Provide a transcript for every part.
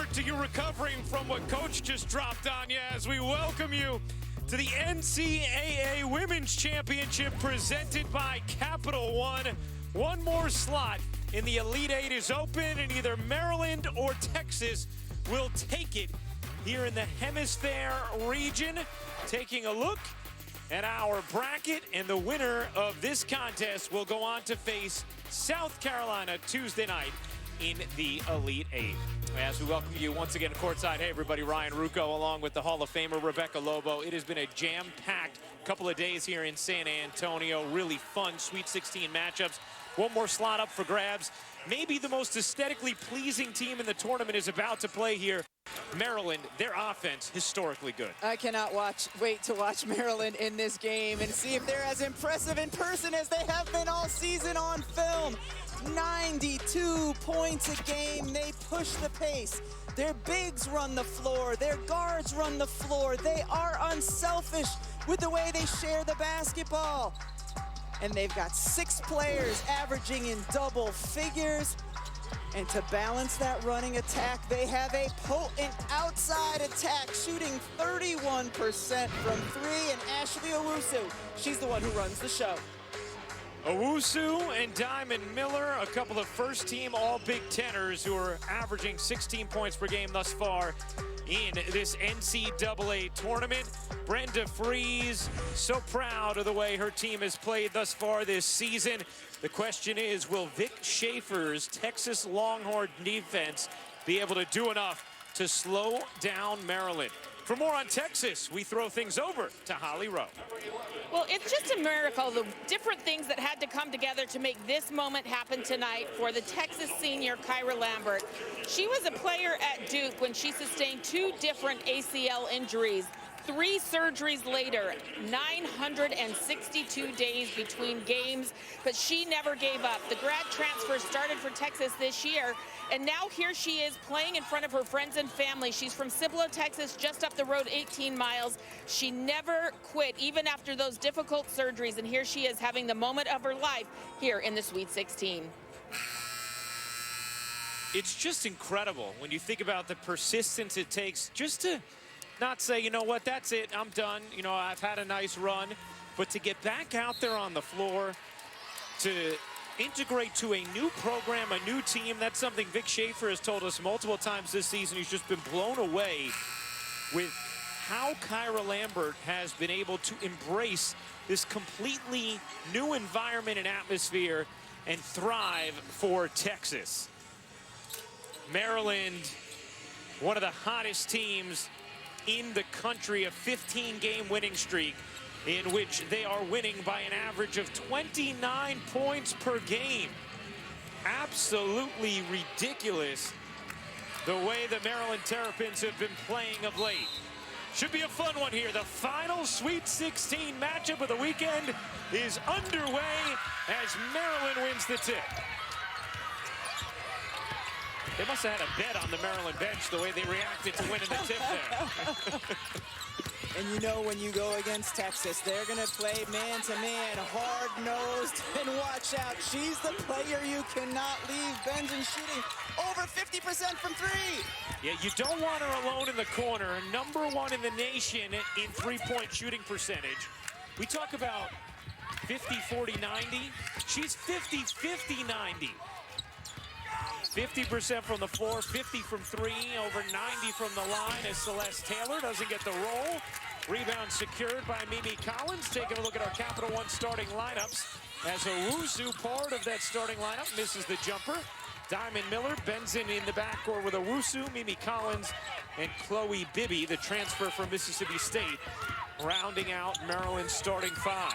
Doctor, you're recovering from what Coach just dropped on you as we welcome you to the NCAA Women's Championship presented by Capital One. One more slot in the Elite Eight is open, and either Maryland or Texas will take it here in the Hemisphere region. Taking a look at our bracket, and the winner of this contest will go on to face South Carolina Tuesday night in the Elite Eight. As we welcome you once again courtside. Hey everybody, Ryan Rucco along with the Hall of Famer Rebecca Lobo. It has been a jam-packed couple of days here in San Antonio. Really fun Sweet 16 matchups. One more slot up for grabs. Maybe the most aesthetically pleasing team in the tournament is about to play here. Maryland, their offense, historically good. I cannot wait to watch Maryland in this game and see if they're as impressive in person as they have been all season on film. 92 points a game. They push the pace. Their bigs run the floor. Their guards run the floor. They are unselfish with the way they share the basketball. And they've got 6 players averaging in double figures. And to balance that running attack, they have a potent outside attack, shooting 31% from 3. And Ashley Owusu, she's the one who runs the show. Owusu and Diamond Miller, a couple of first-team All-Big Teners who are averaging 16 points per game thus far in this NCAA tournament. Brenda Fries, so proud of the way her team has played thus far this season. The question is, will Vic Schaefer's Texas Longhorn defense be able to do enough to slow down Maryland? For more on Texas, we throw things over to Holly Rowe. Well, it's just a miracle, the different things that had to come together to make this moment happen tonight for the Texas senior Kyra Lambert. She was a player at Duke when she sustained 2 different ACL injuries. 3 surgeries later, 962 days between games, but she never gave up. The grad transfer started for Texas this year, and now here she is playing in front of her friends and family. She's from Cibolo, Texas, just up the road 18 miles. She never quit, even after those difficult surgeries, and here she is having the moment of her life here in the Sweet 16. It's just incredible when you think about the persistence it takes just to not say, you know what, that's it, I'm done, you know, I've had a nice run, but to get back out there on the floor, to integrate to a new program, a new team. That's something Vic Schaefer has told us multiple times this season. He's just been blown away with how Kyra Lambert has been able to embrace this completely new environment and atmosphere and thrive for Texas. Maryland, one of the hottest teams in the country, a 15-game winning streak in which they are winning by an average of 29 points per game. Absolutely ridiculous the way the Maryland Terrapins have been playing of late. Should be a fun one here. The final Sweet 16 matchup of the weekend is underway as Maryland wins the tip. They must have had a bet on the Maryland bench the way they reacted to winning the tip there. And you know, when you go against Texas, they're going to play man-to-man, hard-nosed, and watch out. She's the player you cannot leave. Benson shooting over 50% from 3. Yeah, you don't want her alone in the corner. Number 1 in the nation in three-point shooting percentage. We talk about 50, 40, 90. She's 50, 50, 90. 50% from the floor, 50 from 3, over 90 from the line as Celeste Taylor doesn't get the roll. Rebound secured by Mimi Collins. Taking a look at our Capital One starting lineups as Owusu, part of that starting lineup, misses the jumper. Diamond Miller, Benson in the backcourt with Owusu, Mimi Collins, and Chloe Bibby, the transfer from Mississippi State, rounding out Maryland's starting 5.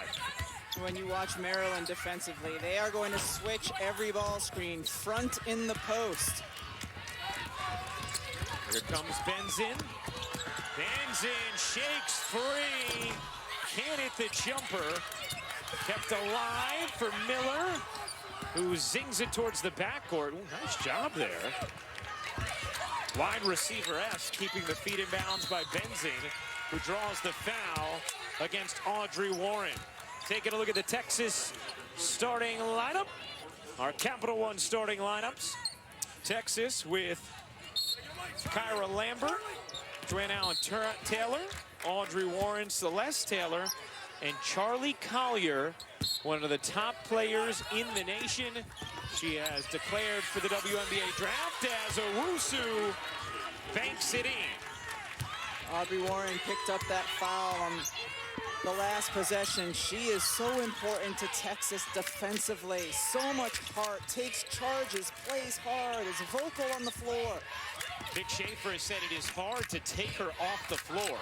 When you watch Maryland defensively, they are going to switch every ball screen front in the post. Here comes Benson. Benson shakes free. Can't hit the jumper. Kept alive for Miller, who zings it towards the backcourt. Ooh, nice job there. Wide receiver-esque, keeping the feet in bounds by Benson, who draws the foul against Audrey Warren. Taking a look at the Texas starting lineup. Our Capital One starting lineups. Texas with Kyra Lambert, Joanne Allen Taylor, Audrey Warren, Celeste Taylor, and Charlie Collier, one of the top players in the nation. She has declared for the WNBA draft as Owusu banks it in. Audrey Warren picked up that foul on the last possession. She is so important to Texas defensively. So much heart, takes charges, plays hard, is vocal on the floor. Vic Schaefer has said it is hard to take her off the floor.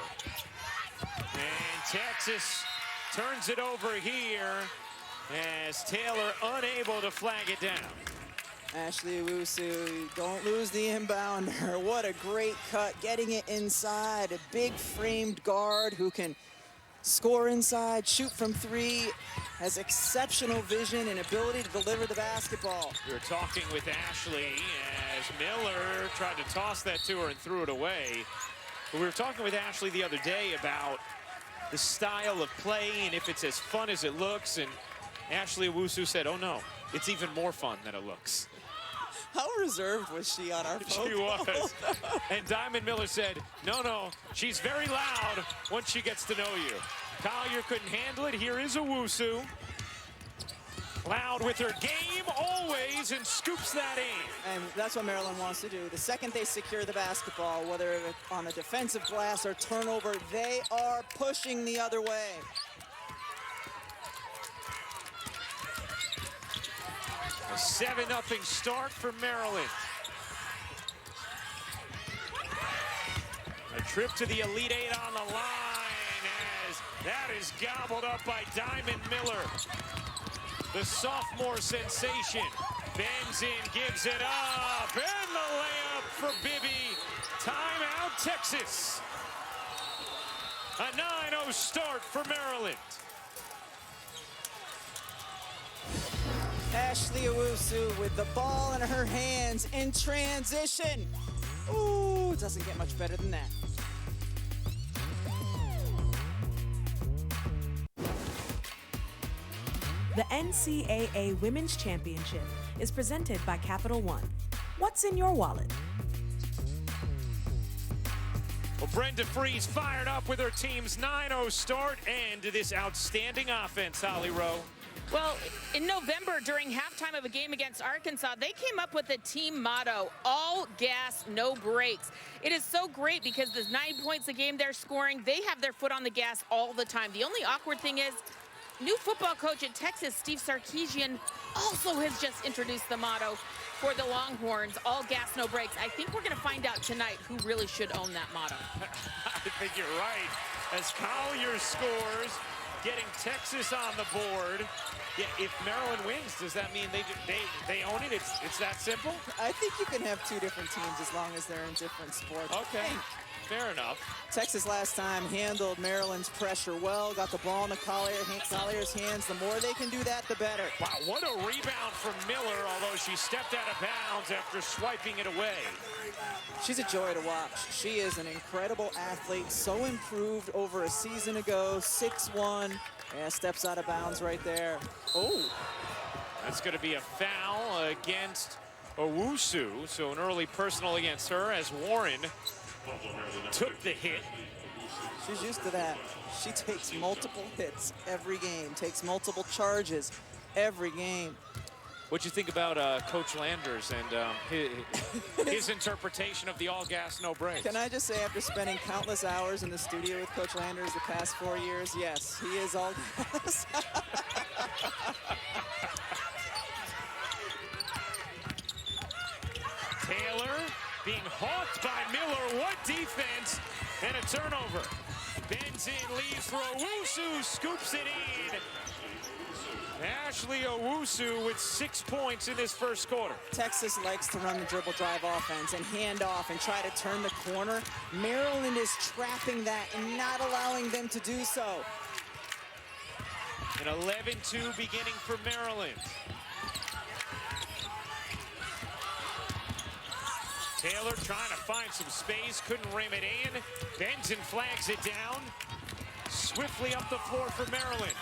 And Texas turns it over here as Taylor unable to flag it down. Ashley Owusu, don't lose the inbounder. What a great cut, getting it inside. A big framed guard who can score inside, shoot from three, has exceptional vision and ability to deliver the basketball. We were talking with Ashley as Miller tried to toss that to her and threw it away. But we were talking with Ashley the other day about the style of play and if it's as fun as it looks, and Ashley Owusu said, oh no, it's even more fun than it looks. How reserved was she on our phone? She was. And Diamond Miller said, no, she's very loud once she gets to know you. Collier couldn't handle it. Here is Owusu. Loud with her game always, and scoops that in. And that's what Maryland wants to do. The second they secure the basketball, whether on a defensive glass or turnover, they are pushing the other way. A 7-0 start for Maryland. A trip to the Elite Eight on the line as that is gobbled up by Diamond Miller. The sophomore sensation bends in, gives it up, and the layup for Bibby. Timeout, Texas. A 9-0 start for Maryland. Ashley Owusu with the ball in her hands in transition. Ooh, doesn't get much better than that. The NCAA Women's Championship is presented by Capital One. What's in your wallet? Well, Brenda Freese fired up with her team's 9-0 start and this outstanding offense, Holly Rowe. Well, in November, during halftime of a game against Arkansas, they came up with a team motto, all gas, no brakes. It is so great because there's 9 points a game they're scoring. They have their foot on the gas all the time. The only awkward thing is, new football coach at Texas, Steve Sarkisian, also has just introduced the motto for the Longhorns, all gas, no brakes. I think we're going to find out tonight who really should own that motto. I think you're right. As Collier scores, getting Texas on the board. Yeah, if Maryland wins, does that mean they own it? It's that simple? I think you can have two different teams as long as they're in different sports. Okay, fair enough. Texas last time handled Maryland's pressure well, got the ball in the Collier's hands. The more they can do that, the better. Wow, what a rebound from Miller, although she stepped out of bounds after swiping it away. She's a joy to watch. She is an incredible athlete, so improved over a season ago, 6'1". Yeah, steps out of bounds right there. Oh. That's going to be a foul against Owusu, so an early personal against her as Warren took the hit. She's used to that. She takes multiple hits every game, takes multiple charges every game. What'd you think about Coach Landers and his interpretation of the all gas, no brakes? Can I just say, after spending countless hours in the studio with Coach Landers the past 4 years, yes, he is all gas. Taylor being hawked by Miller. What defense and a turnover. Bends in, leaves for Owusu, scoops it in. Ashley Owusu with 6 points in this first quarter. Texas likes to run the dribble drive offense and hand off and try to turn the corner. Maryland is trapping that and not allowing them to do so. An 11-2 beginning for Maryland. Taylor trying to find some space, couldn't rim it in. Bends and flags it down. Swiftly up the floor for Maryland.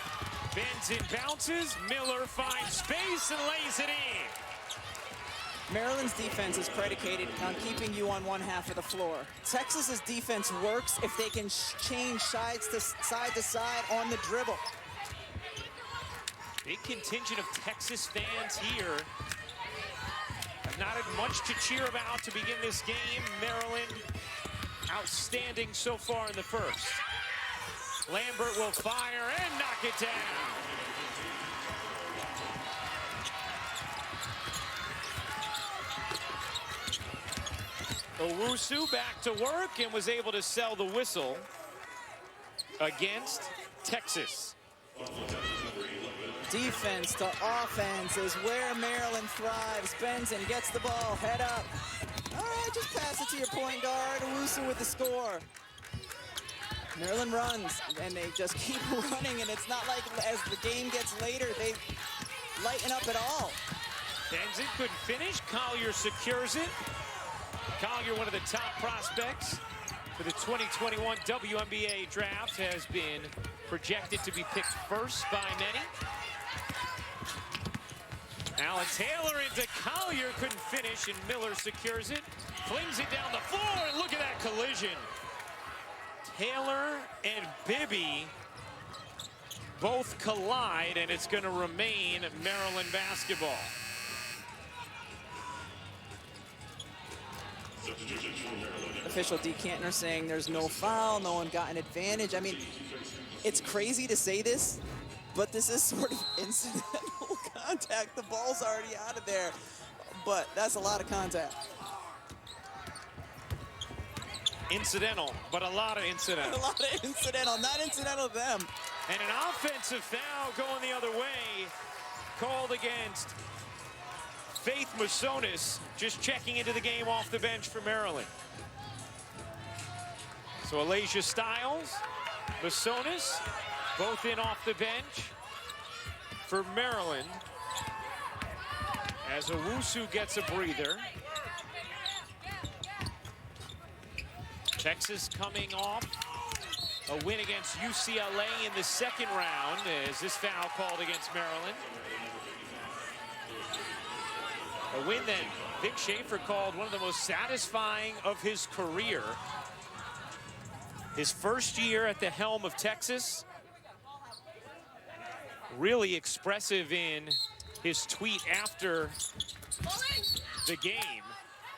Bends and bounces. Miller finds space and lays it in. Maryland's defense is predicated on keeping you on one half of the floor. Texas's defense works if they can change side to side on the dribble. Big contingent of Texas fans here. Have not had much to cheer about to begin this game. Maryland outstanding so far in the first. Lambert will fire and knock it down. Owusu back to work and was able to sell the whistle against Texas. Defense to offense is where Maryland thrives. Benson gets the ball, head up. All right, just pass it to your point guard. Owusu with the score. Maryland runs, and they just keep running, and it's not like as the game gets later, they lighten up at all. Benson couldn't finish. Collier secures it. Collier, one of the top prospects for the 2021 WNBA draft, has been projected to be picked first by many. Alan Taylor into Collier, couldn't finish, and Miller secures it. Flings it down the floor, and look at that collision. Taylor and Bibby both collide, and it's going to remain Maryland basketball. Official D. Cantner saying there's no foul, no one got an advantage. I mean, it's crazy to say this, but this is sort of incidental contact. The ball's already out of there, but that's a lot of contact. Incidental, but a lot of incidental. A lot of incidental, not incidental to them. And an offensive foul going the other way, called against Faith Massonis, just checking into the game off the bench for Maryland. So Alasia Stiles, Massonis, both in off the bench for Maryland. As Owusu gets a breather. Texas coming off a win against UCLA in the second round as this foul called against Maryland. A win that Vic Schaefer called one of the most satisfying of his career. His first year at the helm of Texas. Really expressive in his tweet after the game,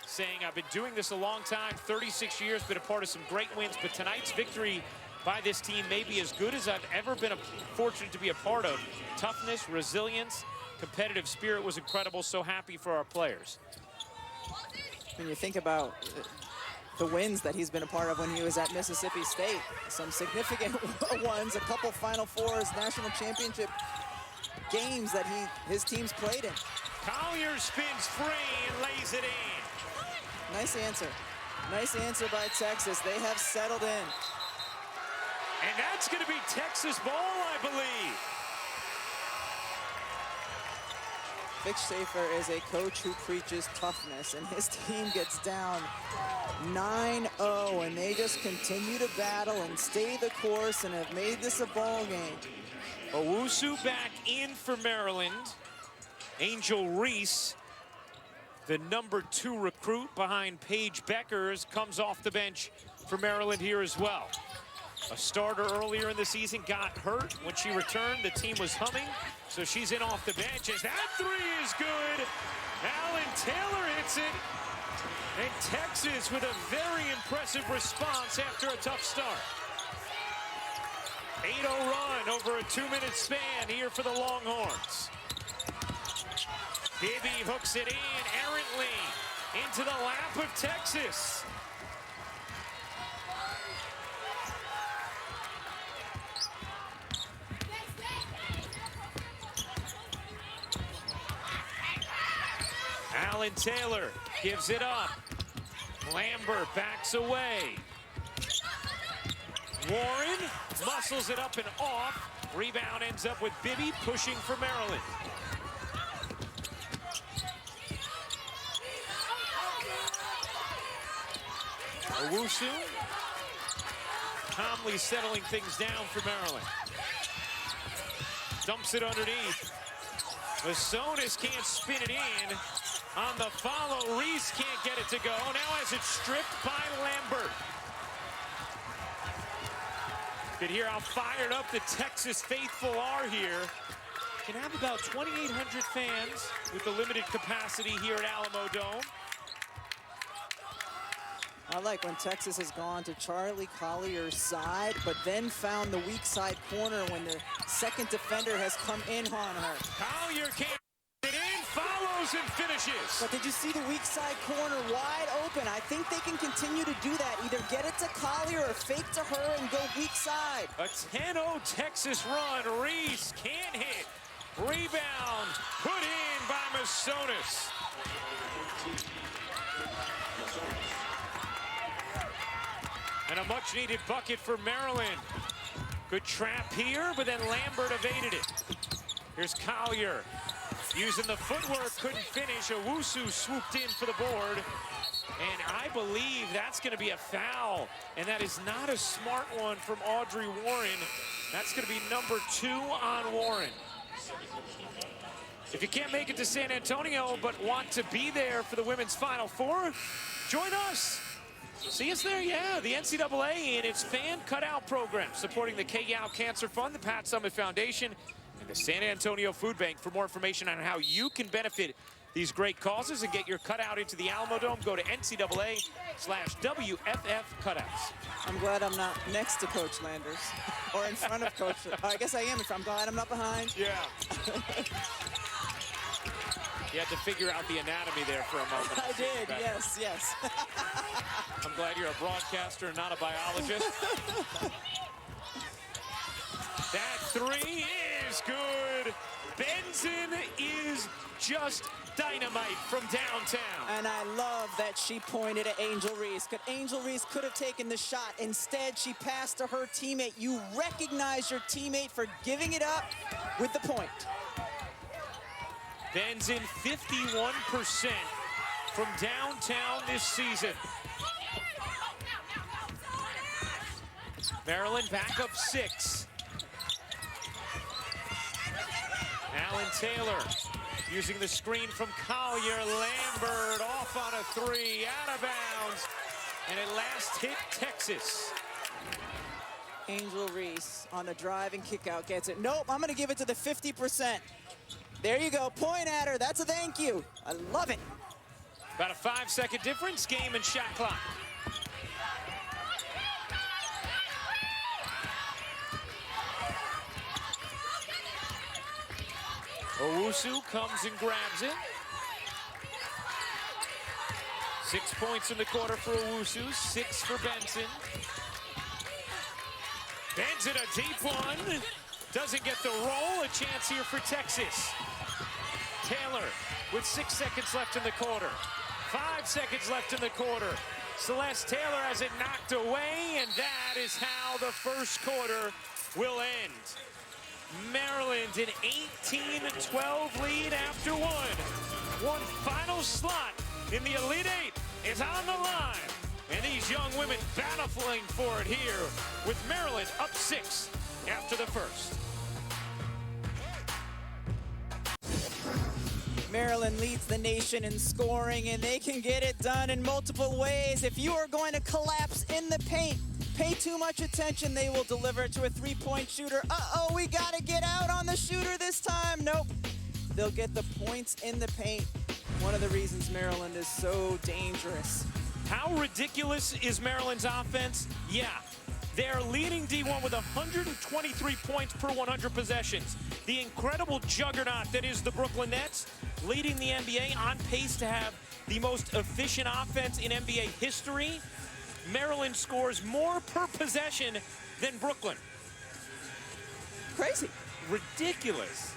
saying, I've been doing this a long time, 36 years, been a part of some great wins, but tonight's victory by this team may be as good as I've ever been fortunate to be a part of. Toughness, resilience, competitive spirit was incredible. So happy for our players. When you think about the wins that he's been a part of when he was at Mississippi State, some significant ones, a couple Final Fours, national championship games that his team's played in. Collier spins free and lays it in. Nice answer. Nice answer by Texas. They have settled in. And that's going to be Texas ball, I believe. Vic Schaefer is a coach who preaches toughness, and his team gets down 9-0, and they just continue to battle and stay the course and have made this a ball game. Owusu back in for Maryland. Angel Reese, the #2 recruit behind Paige Beckers, comes off the bench for Maryland here as well. A starter earlier in the season got hurt. When she returned, the team was humming, so she's in off the bench. As that three is good. Alan Taylor hits it. And Texas with a very impressive response after a tough start. 8-0 run over a 2-minute span here for the Longhorns. Bibby hooks it in errantly into the lap of Texas. Alan Taylor gives it up. Lambert backs away. Warren muscles it up and off. Rebound ends up with Bibby pushing for Maryland. Owusu calmly settling things down for Maryland. Dumps it underneath. Massonis can't spin it in. on the follow. Reese can't get it to go. Now has it stripped by Lambert. You can hear how fired up the Texas faithful are here. Can have about 2,800 fans with the limited capacity here at Alamo Dome. I like when Texas has gone to Charlie Collier's side, but then found the weak side corner when the second defender has come in on her. Collier can't get in, follows and finishes. But did you see the weak side corner wide open? I think they can continue to do that. Either get it to Collier or fake to her and go weak side. A 10-0 Texas run. Reese can't hit. Rebound put in by Masonis. And a much-needed bucket for Maryland. Good trap here, but then Lambert evaded it. Here's Collier. Using the footwork, couldn't finish. Owusu swooped in for the board. And I believe that's going to be a foul. And that is not a smart one from Audrey Warren. That's going to be number 2 on Warren. If you can't make it to San Antonio but want to be there for the women's Final Four, join us. See us there, yeah. The NCAA and its fan cutout program, supporting the K-Yao Cancer Fund, the Pat Summit Foundation, and the San Antonio Food Bank. For more information on how you can benefit these great causes and get your cutout into the Alamo Dome, go to NCAA/WFF cutouts. I'm glad I'm not next to Coach Landers or in front of Coach. I guess I am. I'm glad I'm not behind. Yeah. You had to figure out the anatomy there for a moment. I did, yes, yes. I'm glad you're a broadcaster and not a biologist. That 3 is good. Benson is just dynamite from downtown. And I love that she pointed at Angel Reese. Angel Reese could have taken the shot. Instead, she passed to her teammate. You recognize your teammate for giving it up with the point. Benson 51% from downtown this season. Maryland back up 6. Alan Taylor using the screen from Collier. Lambert off on a 3, out of bounds. And it last hit Texas. Angel Reese on the drive and kick out gets it. Nope, I'm gonna give it to the 50%. There you go, point at her, that's a thank you. I love it. About a 5-second difference, game and shot clock. Owusu comes and grabs it. 6 points in the quarter for Owusu, 6 for Benson. Benson a deep one. Doesn't get the roll, a chance here for Texas. Taylor with 6 seconds left in the quarter. 5 seconds left in the quarter. Celeste Taylor has it knocked away, and that is how the first quarter will end. Maryland an 18-12 lead after one. One final slot in the Elite Eight is on the line. And these young women battling for it here with Maryland up 6 after the first. Maryland leads the nation in scoring, and they can get it done in multiple ways. If you are going to collapse in the paint, pay too much attention, they will deliver it to a three-point shooter. Uh-oh, we got to get out on the shooter this time. Nope. They'll get the points in the paint. One of the reasons Maryland is so dangerous. How ridiculous is Maryland's offense? Yeah. They're leading D1 with 123 points per 100 possessions. The incredible juggernaut that is the Brooklyn Nets, leading the NBA, on pace to have the most efficient offense in NBA history. Maryland scores more per possession than Brooklyn. Crazy. Ridiculous.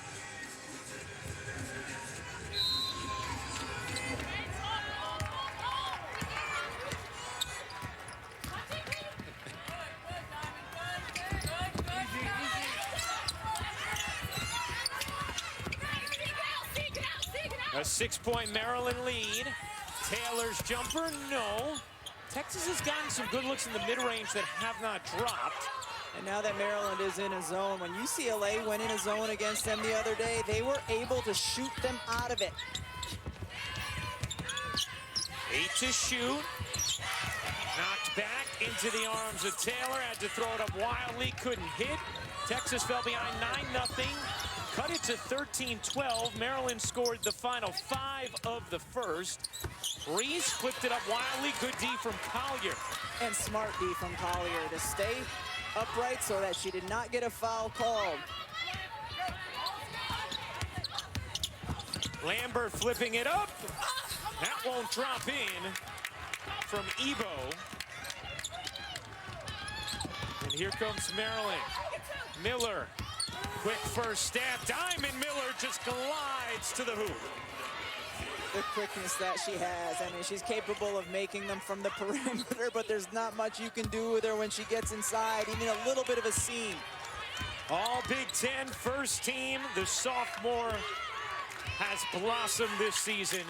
A 6-point Maryland lead. Taylor's jumper, no. Texas has gotten some good looks in the mid-range that have not dropped. And now that Maryland is in a zone, when UCLA went in a zone against them the other day, they were able to shoot them out of it. 8 to shoot. Knocked back into the arms of Taylor. Had to throw it up wildly. Couldn't hit. Texas fell behind 9-0. Cut it to 13-12. Maryland scored the final 5 of the first. Reese flipped it up wildly. Good D from Collier. And smart D from Collier to stay upright so that she did not get a foul called. Lambert flipping it up. That won't drop in from Ebo. And here comes Maryland. Miller, quick first step. Diamond Miller just glides to the hoop. The quickness that she has. I mean, she's capable of making them from the perimeter, but there's not much you can do with her when she gets inside, even a little bit of a seam. All Big Ten first team. The sophomore has blossomed this season.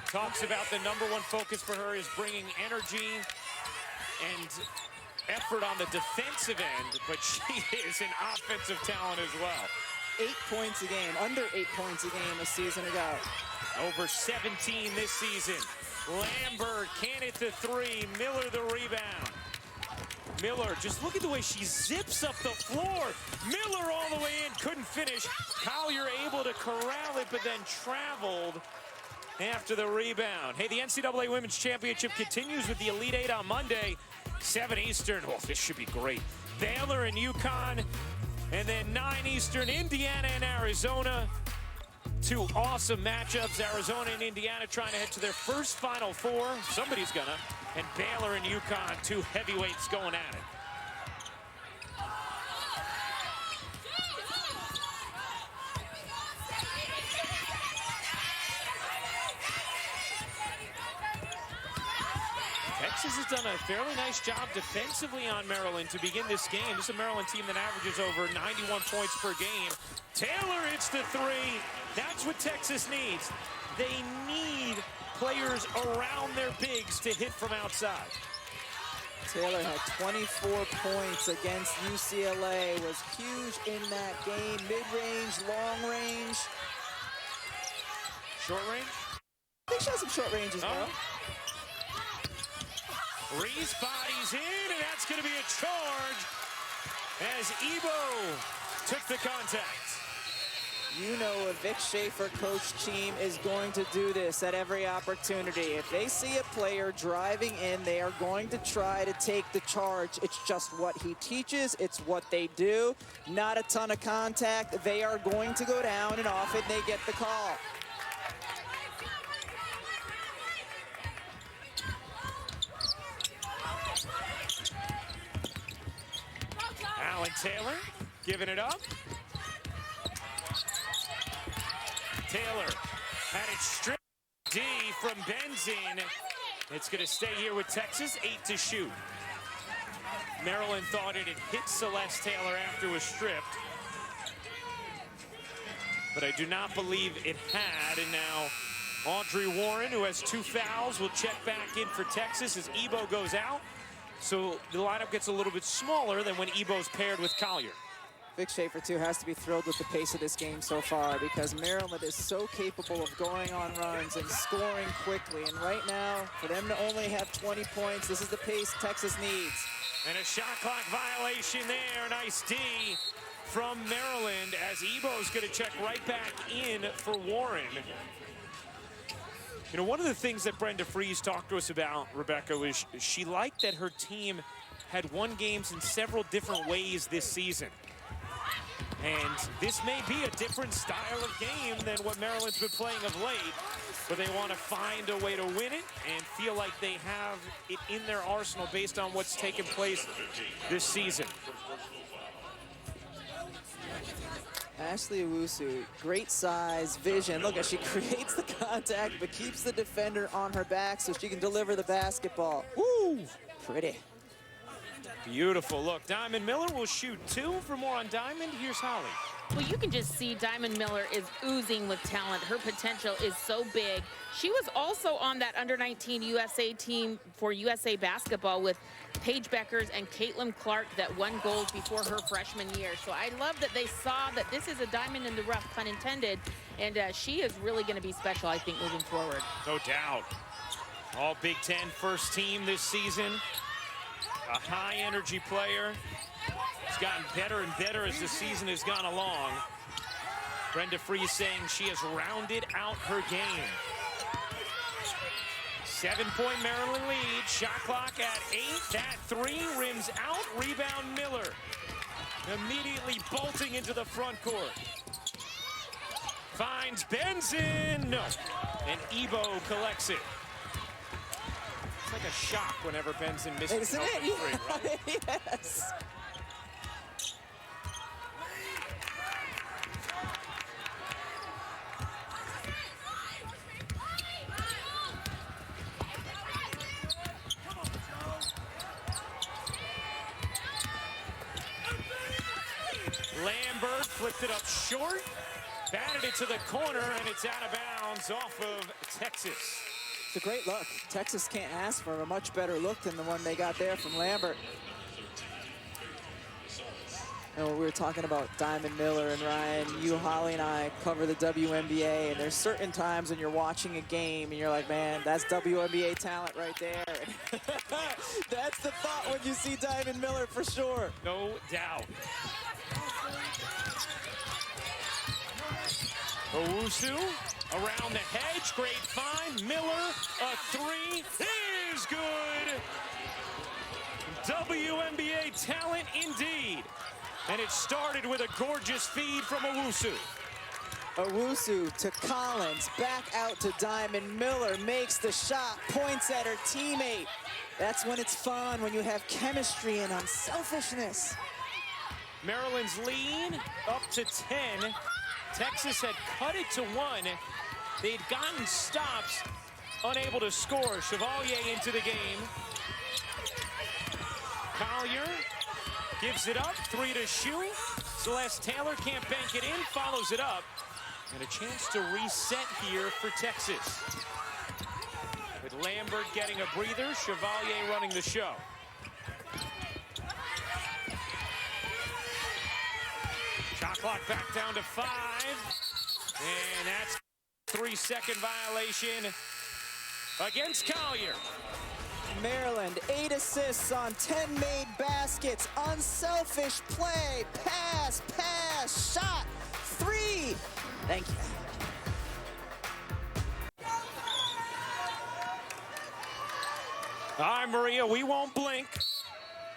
Talks about the #1 focus for her is bringing energy and effort on the defensive end, but she is an offensive talent as well. 8 points a game, under 8 points a game a season ago. Over 17 this season. Lambert can hit the 3. Miller the rebound. Miller, just look at the way she zips up the floor. Miller all the way in, couldn't finish. Collier able to corral it, but then traveled after the rebound. Hey, the NCAA Women's Championship continues with the Elite 8 on Monday. 7 Eastern. Oh, this should be great. Baylor and UConn. And then 9 Eastern, Indiana and Arizona. 2 awesome matchups. Arizona and Indiana trying to head to their first Final Four. Somebody's gonna. And Baylor and UConn, 2 heavyweights going at it. Texas has done a fairly nice job defensively on Maryland to begin this game. This is a Maryland team that averages over 91 points per game. Taylor hits the 3. That's what Texas needs. They need players around their bigs to hit from outside. Taylor had 24 points against UCLA, was huge in that game. Mid-range, long range. Short range? I think she has some short range as well. Reese bodies in, and that's going to be a charge as Ebo took the contact. You know a Vic Schaefer coach team is going to do this at every opportunity. If they see a player driving in, they are going to try to take the charge. It's just what he teaches. It's what they do. Not a ton of contact. They are going to go down, and often they get the call. Alan Taylor giving it up. Taylor had it stripped. D from Benzin. It's going to stay here with Texas. 8 to shoot. Maryland thought it had hit Celeste Taylor after it was stripped, but I do not believe it had. And now Audrey Warren, who has 2 fouls, will check back in for Texas as Ebo goes out. So the lineup gets a little bit smaller than when Ebo's paired with Collier. Vic Schaefer, too, has to be thrilled with the pace of this game so far because Maryland is so capable of going on runs and scoring quickly. And right now, for them to only have 20 points, this is the pace Texas needs. And a shot clock violation there. Nice D from Maryland as Ebo's going to check right back in for Warren. You know, one of the things that Brenda Fries talked to us about, Rebecca, was she liked that her team had won games in several different ways this season. And this may be a different style of game than what Maryland's been playing of late, but they want to find a way to win it and feel like they have it in their arsenal based on what's taken place this season. Ashley Owusu, great size, vision. Look, as she creates the contact but keeps the defender on her back so she can deliver the basketball. Woo! Pretty. Beautiful. Look, Diamond Miller will shoot 2. For more on Diamond, here's Holly. Well, you can just see Diamond Miller is oozing with talent. Her potential is so big. She was also on that under-19 USA team for USA basketball with Paige Beckers and Caitlin Clark that won gold before her freshman year. So I love that they saw that this is a diamond in the rough, pun intended, and she is really going to be special, I think, moving forward. No doubt. All Big Ten first team this season. A high-energy player. She's gotten better and better as the season has gone along. Brenda Free saying she has rounded out her game. 7-point Maryland lead. Shot clock at 8. That 3 rims out. Rebound Miller. Immediately bolting into the front court. Finds Benson. No. And Ebo collects it. It's like a shock whenever Benson misses an open three, right? Yes. Lambert flipped it up short, batted it to the corner, and it's out of bounds off of Texas. It's a great look. Texas can't ask for a much better look than the one they got there from Lambert. And when we were talking about Diamond Miller and Ryan, you, Holly, and I cover the WNBA, and there's certain times when you're watching a game and you're like, man, that's WNBA talent right there. That's the thought when you see Diamond Miller for sure. No doubt. Owusu around the hedge, great find. Miller, a 3 is good. WNBA talent indeed. And it started with a gorgeous feed from Owusu. Owusu to Collins, back out to Diamond Miller, makes the shot, points at her teammate. That's when it's fun, when you have chemistry and unselfishness. Maryland's lead up to 10. Texas had cut it to 1. They'd gotten stops, unable to score. Chevalier into the game. Collier gives it up, 3 to shoot. Celeste Taylor can't bank it in, follows it up. And a chance to reset here for Texas. With Lambert getting a breather, Chevalier running the show. Shot clock back down to 5. And that's a 3-second violation against Collier. Maryland, 8 assists on 10 made baskets. Unselfish play, pass, shot, 3. Thank you. All right, Maria, we won't blink.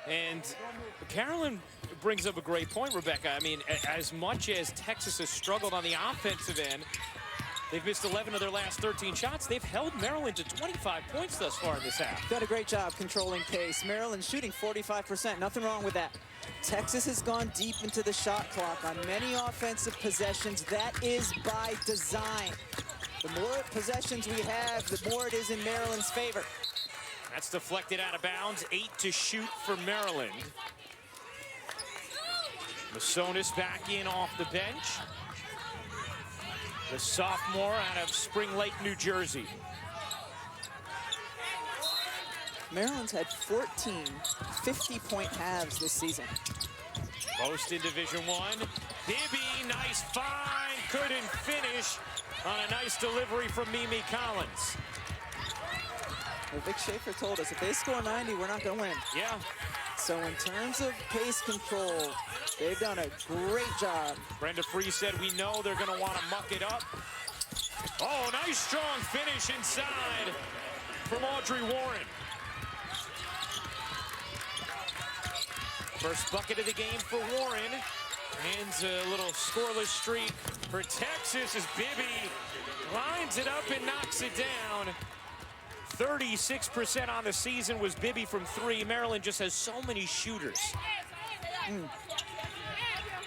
And Carolyn brings up a great point, Rebecca. I mean, as much as Texas has struggled on the offensive end, they've missed 11 of their last 13 shots. They've held Maryland to 25 points thus far in this half. Done a great job controlling pace. Maryland shooting 45%, nothing wrong with that. Texas has gone deep into the shot clock on many offensive possessions. That is by design. The more possessions we have, the more it is in Maryland's favor. That's deflected out of bounds. 8 to shoot for Maryland. Masonis back in off the bench. The sophomore out of Spring Lake, New Jersey. Maryland's had 14 50-point halves this season. Most in Division I. Bibby, nice find, couldn't finish on a nice delivery from Mimi Collins. Well, Vic Schaefer told us if they score 90, we're not going to win. Yeah. So in terms of pace control, they've done a great job. Brenda Free said we know they're going to want to muck it up. Oh, nice strong finish inside from Audrey Warren. First bucket of the game for Warren. Ends a little scoreless streak for Texas as Bibby lines it up and knocks it down. 36% on the season was Bibby from 3. Maryland just has so many shooters.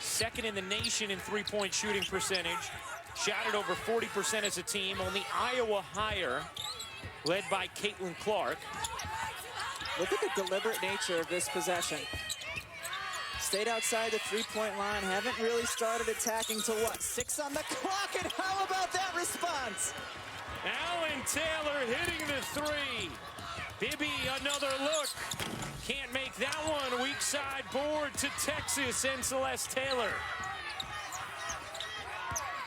Second in the nation in three-point shooting percentage. Shot it over 40% as a team. Only Iowa higher, led by Caitlin Clark. Look at the deliberate nature of this possession. stayed outside the three-point line, haven't really started attacking till what, 6 on the clock, and how about that response? Alan Taylor hitting the three. Bibby, another look. Can't make that one. Weak side board to Texas and Celeste Taylor.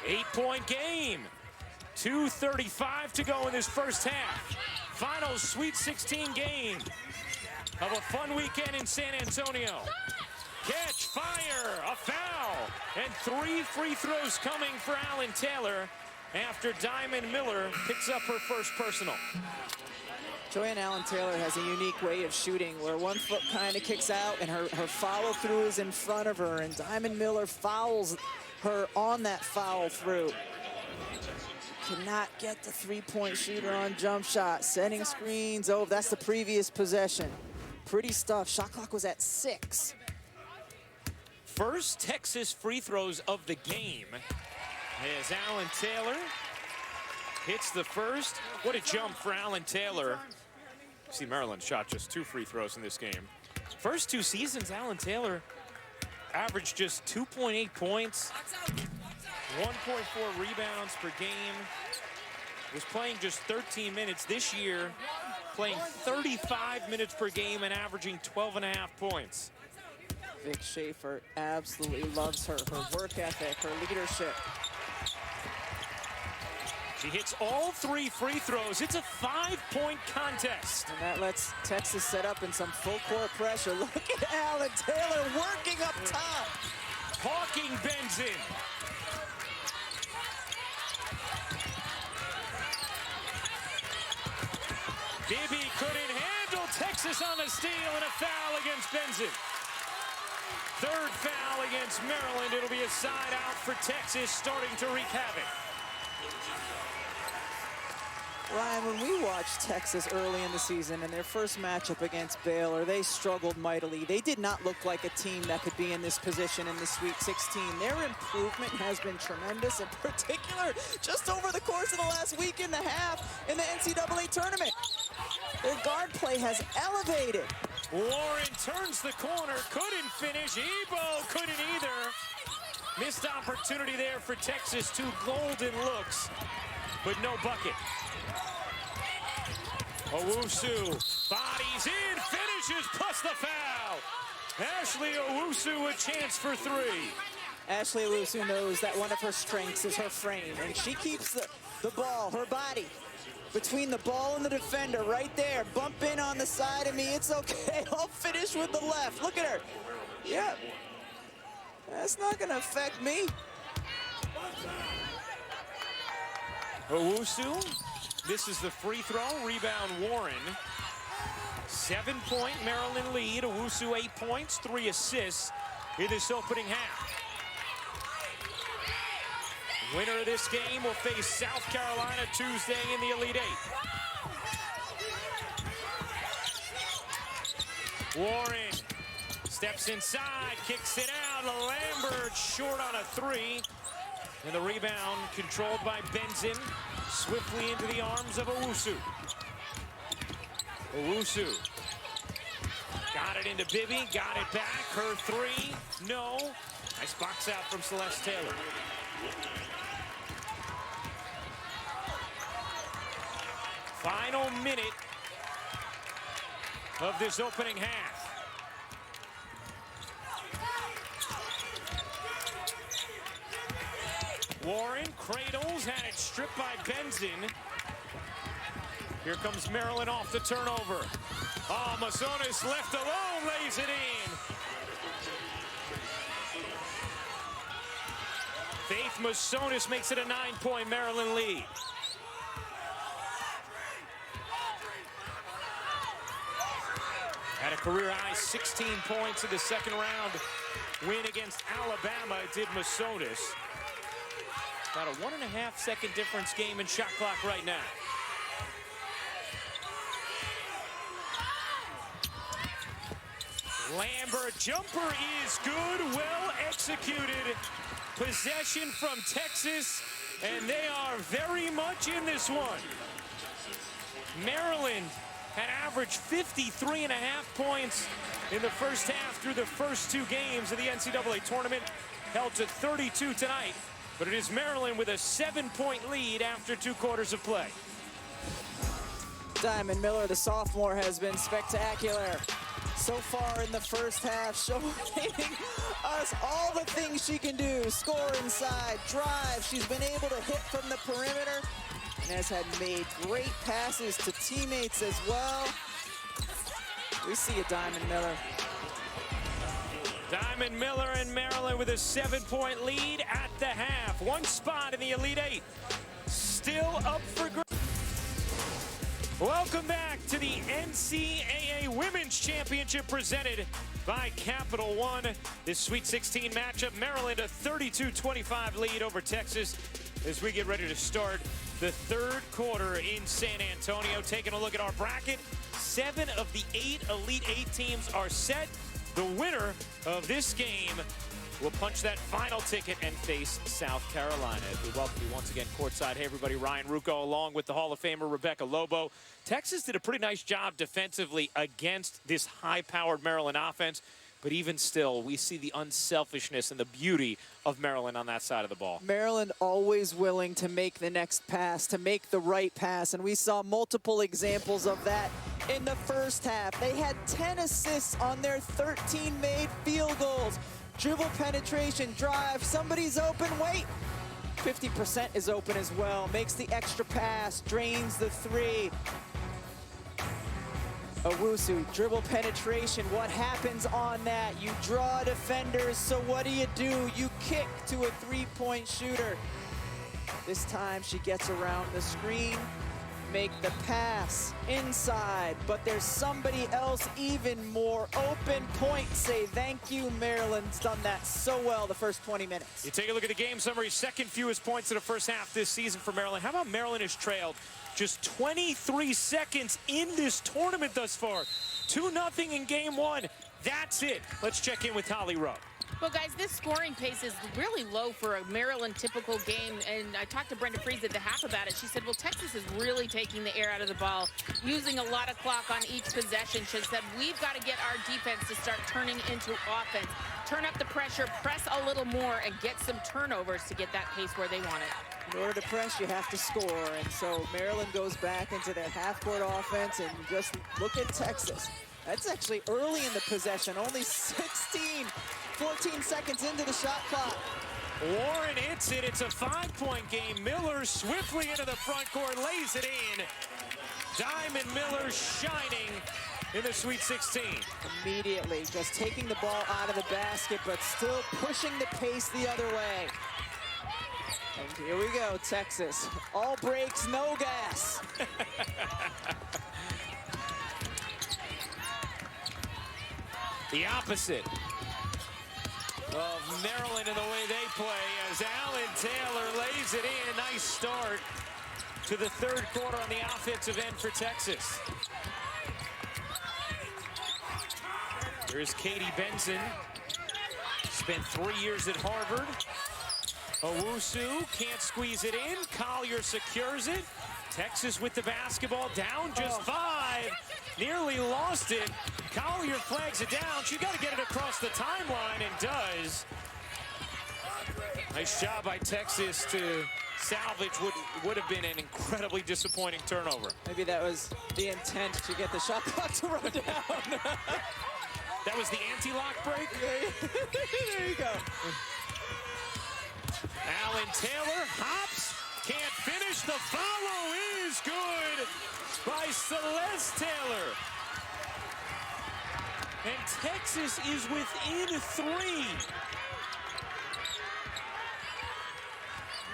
8-point game. 2:35 to go in this first half. Final Sweet 16 game of a fun weekend in San Antonio. Catch, fire, a foul, and 3 free throws coming for Alan Taylor after Diamond Miller picks up her first personal. Joanne Allen Taylor has a unique way of shooting where one foot kind of kicks out and her follow through is in front of her, and Diamond Miller fouls her on that foul through. Cannot get the three-point shooter on jump shot. Setting screens. Oh, that's the previous possession. Pretty stuff. Shot clock was at 6. First Texas free throws of the game as Alan Taylor hits the first. What a jump for Alan Taylor. See, Maryland shot just 2 free throws in this game. First 2 seasons, Alan Taylor averaged just 2.8 points, 1.4 rebounds per game. Was playing just 13 minutes this year, playing 35 minutes per game and averaging 12.5 points. Vic Schaefer absolutely loves her work ethic, her leadership. She hits all 3 free throws. It's a 5-point contest. And that lets Texas set up in some full court pressure. Look at Alan Taylor working up top. Hawking bends in. Bibby couldn't handle Texas on the steal, and a foul against Benson. 3rd foul against Maryland. It'll be a side out for Texas, starting to wreak havoc. Ryan, when we watched Texas early in the season in their first matchup against Baylor, they struggled mightily. They did not look like a team that could be in this position in the Sweet 16. Their improvement has been tremendous, in particular, just over the course of the last week and a half in the NCAA tournament. Their guard play has elevated. Warren turns the corner, couldn't finish. Ebo couldn't either. Missed opportunity there for Texas. 2 golden looks, but no bucket. Owusu bodies in, finishes, plus the foul. Ashley Owusu a chance for 3. Ashley Owusu knows that one of her strengths is her frame, and she keeps the ball, her body, between the ball and the defender right there. Bump in on the side of me, it's okay. I'll finish with the left. Look at her. Yep. That's not going to affect me. Owusu, this is the free throw. Rebound Warren. 7-point Maryland lead. Owusu 8 points, 3 assists in this opening half. Winner of this game will face South Carolina Tuesday in the Elite 8. Warren steps inside, kicks it out. Lambert short on a 3. And the rebound controlled by Benson. Swiftly into the arms of Owusu. Owusu got it into Bibby, got it back. Her 3, no. Nice box out from Celeste Taylor. Final minute of this opening half. Warren cradles, had it stripped by Benson. Here comes Maryland off the turnover. Oh, Masonis left alone, lays it in. Faith Masonis makes it a 9-point Maryland lead. Had a career-high 16 points in the second round win against Alabama, did Masonis. About a 1.5-second difference game in shot clock right now. Lambert jumper is good, well executed. Possession from Texas, and they are very much in this one. Maryland had averaged 53.5 points in the first half through the first 2 games of the NCAA tournament. Held to 32 tonight, but it is Maryland with a 7-point lead after 2 quarters of play. Diamond Miller, the sophomore, has been spectacular so far in the first half, showing us all the things she can do. Score inside, drive. She's been able to hit from the perimeter and has had made great passes to teammates as well. We see a Diamond Miller. Diamond Miller and Maryland with a 7-point lead at the half. 1 spot in the Elite 8. Still up for grabs. Welcome back to the NCAA Women's Championship presented by Capital One. This Sweet 16 matchup, Maryland a 32-25 lead over Texas as we get ready to start the 3rd quarter in San Antonio. Taking a look at our bracket, 7 of the 8 Elite 8 teams are set. The winner of this game will punch that final ticket and face South Carolina. As we welcome you once again courtside. Hey everybody, Ryan Rucco along with the Hall of Famer Rebecca Lobo. Texas did a pretty nice job defensively against this high-powered Maryland offense, but even still, we see the unselfishness and the beauty of Maryland on that side of the ball. Maryland always willing to make the next pass, to make the right pass, and we saw multiple examples of that in the first half. They had 10 assists on their 13 made field goals. Dribble penetration, drive, somebody's open, wait. 50% is open as well, makes the extra pass, drains the 3. Owusu, dribble penetration, what happens on that? You draw defenders, so what do? You kick to a 3-point shooter. This time she gets around the screen, make the pass inside, but there's somebody else even more open. Point, say thank you. Maryland's done that so well the first 20 minutes. You take a look at the game summary, 2nd fewest points in the first half this season for Maryland. How about Maryland has trailed just 23 seconds in this tournament thus far? 2-0 in game 1. That's it. Let's check in with Holly Rowe. Well, guys, this scoring pace is really low for a Maryland typical game, and I talked to Brenda Freese at the half about it. She said, well, Texas is really taking the air out of the ball, using a lot of clock on each possession. She said, we've got to get our defense to start turning into offense, turn up the pressure, press a little more, and get some turnovers to get that pace where they want it. In order to press, you have to score, and so Maryland goes back into their half-court offense, and just look at Texas. That's actually early in the possession, only 14 seconds into the shot clock. Warren hits it. It's a 5-point game. Miller swiftly into the front court, lays it in. Diamond Miller shining in the Sweet 16. Immediately, just taking the ball out of the basket, but still pushing the pace the other way. And here we go, Texas. All brakes, no gas. The opposite of Maryland in the way they play as Alan Taylor lays it in. Nice start to the 3rd quarter on the offensive end for Texas. Here's Katie Benson. Spent 3 years at Harvard. Owusu can't squeeze it in. Collier secures it. Texas with the basketball, down just 5. Nearly lost it. Collier flags it down. She's got to get it across the timeline and does. Nice job by Texas to salvage what would have been an incredibly disappointing turnover. Maybe that was the intent to get the shot clock to run down. That was the anti-lock break? There you go. Alan Taylor hops, can't finish. The follow is good by Celeste Taylor. And Texas is within 3.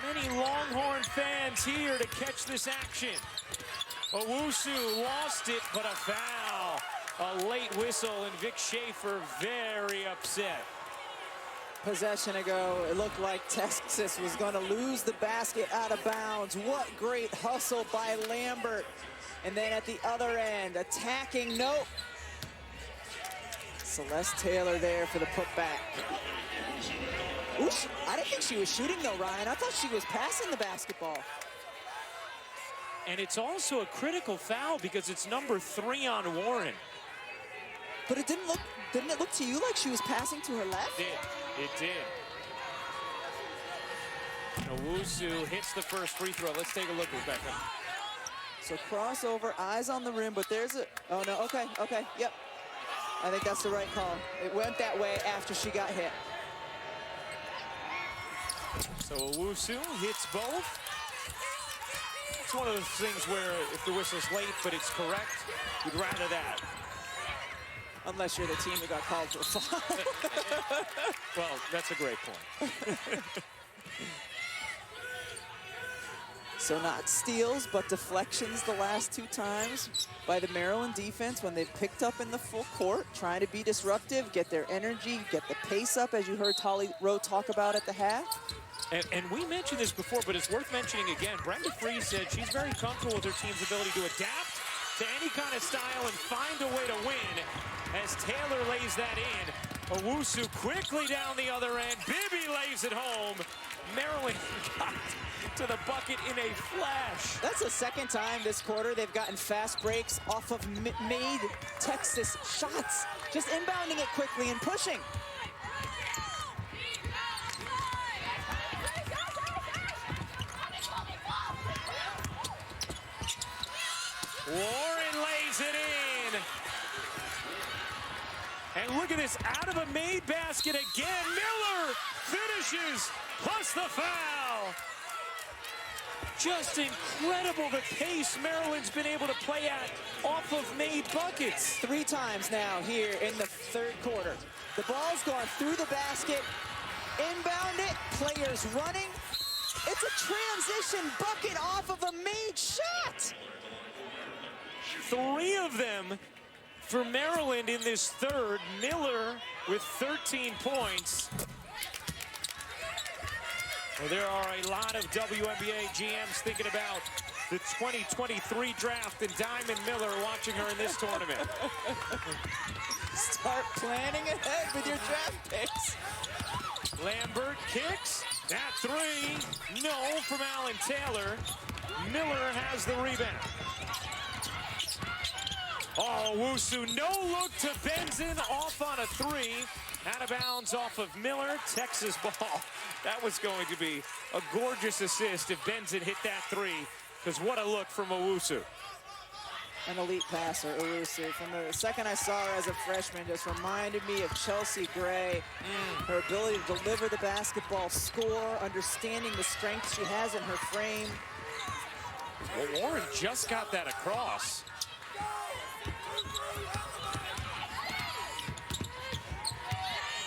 Many Longhorn fans here to catch this action. Owusu lost it, but a foul. A late whistle, and Vic Schaefer very upset. Possession ago, it looked like Texas was going to lose the basket out of bounds. What great hustle by Lambert. And then at the other end, attacking, nope. Celeste Taylor there for the putback. Ooh, I didn't think she was shooting though, Ryan. I thought she was passing the basketball. And it's also a critical foul because it's number 3 on Warren. But it didn't it look to you like she was passing to her left? It did. Owusu hits the first free throw. Let's take a look, Rebecca. So crossover, eyes on the rim, but there's a, oh no, okay, yep. I think that's the right call. It went that way after she got hit. So Owusu hits both. It's one of those things where if the whistle's late, but it's correct, we'd rather that. Unless you're the team that got called for a foul. Well, that's a great point. So not steals, but deflections the last 2 times by the Maryland defense when they've picked up in the full court, trying to be disruptive, get their energy, get the pace up, as you heard Tolly Rowe talk about at the half. And we mentioned this before, but it's worth mentioning again. Brenda Free said she's very comfortable with her team's ability to adapt to any kind of style and find a way to win as Taylor lays that in. Owusu quickly down the other end. Bibby lays it home. Maryland got to the bucket in a flash. That's the second time this quarter they've gotten fast breaks off of made Texas shots. Just inbounding it quickly and pushing. Warren lays it in. And look at this, out of a made basket again. Miller finishes, plus the foul. Just incredible the pace Maryland's been able to play at off of made buckets. 3 times now here in the 3rd quarter. The ball's gone through the basket, inbound it, players running. It's a transition bucket off of a made shot. 3 of them for Maryland in this 3rd. Miller with 13 points. Well, there are a lot of WNBA GMs thinking about the 2023 draft and Diamond Miller watching her in this tournament. Start planning ahead with your draft picks. Lambert kicks. That 3, no from Alan Taylor. Miller has the rebound. Oh, Owusu, no look to Benzin, off on a 3. Out of bounds off of Miller, Texas ball. That was going to be a gorgeous assist if Benzin hit that 3, because what a look from Owusu. An elite passer, Owusu. From the second I saw her as a freshman, just reminded me of Chelsea Gray. Her ability to deliver the basketball, score, understanding the strength she has in her frame. Well, Warren just got that across.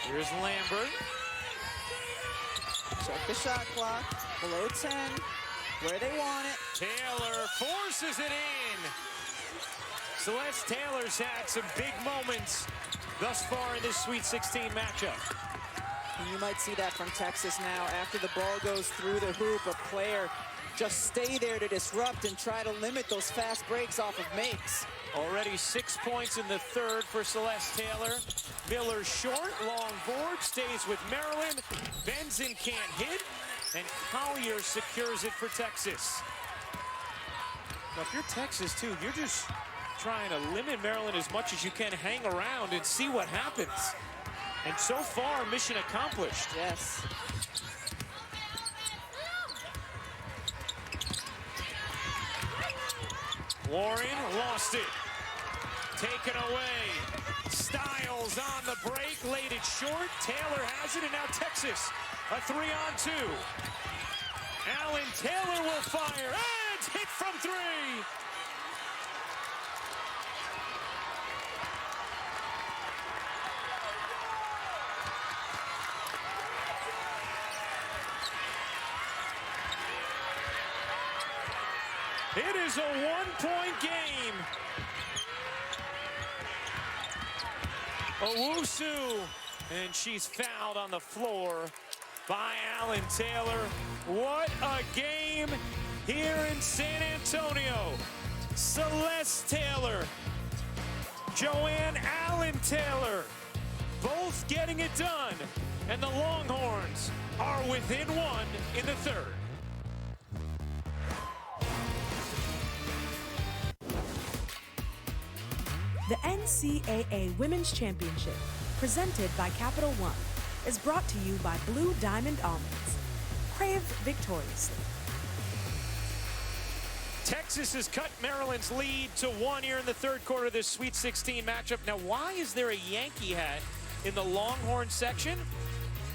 Here's Lambert. Check the shot clock. Below 10. Where they want it. Taylor forces it in. Celeste Taylor's had some big moments thus far in this Sweet 16 matchup. And you might see that from Texas now. After the ball goes through the hoop, a player just stay there to disrupt and try to limit those fast breaks off of makes. Already 6 points in the 3rd for Celeste Taylor. Miller short, long board, stays with Maryland. Benzin can't hit, and Collier secures it for Texas. Now, if you're Texas, too, you're just trying to limit Maryland as much as you can, hang around and see what happens. And so far, mission accomplished. Yes. Warren lost it. Taken away. Styles on the break, laid it short. Taylor has it, and now Texas, a 3-on-2. Alan Taylor will fire, and hit from 3. It is a 1-point game. Owusu, and she's fouled on the floor by Alan Taylor. What a game here in San Antonio. Celeste Taylor, Joanne Allen Taylor, both getting it done. And the Longhorns are within 1 in the 3rd. The NCAA Women's Championship, presented by Capital One, is brought to you by Blue Diamond Almonds. Crave victoriously. Texas has cut Maryland's lead to 1 here in the third quarter of this Sweet 16 matchup. Now, why is there a Yankee hat in the Longhorn section?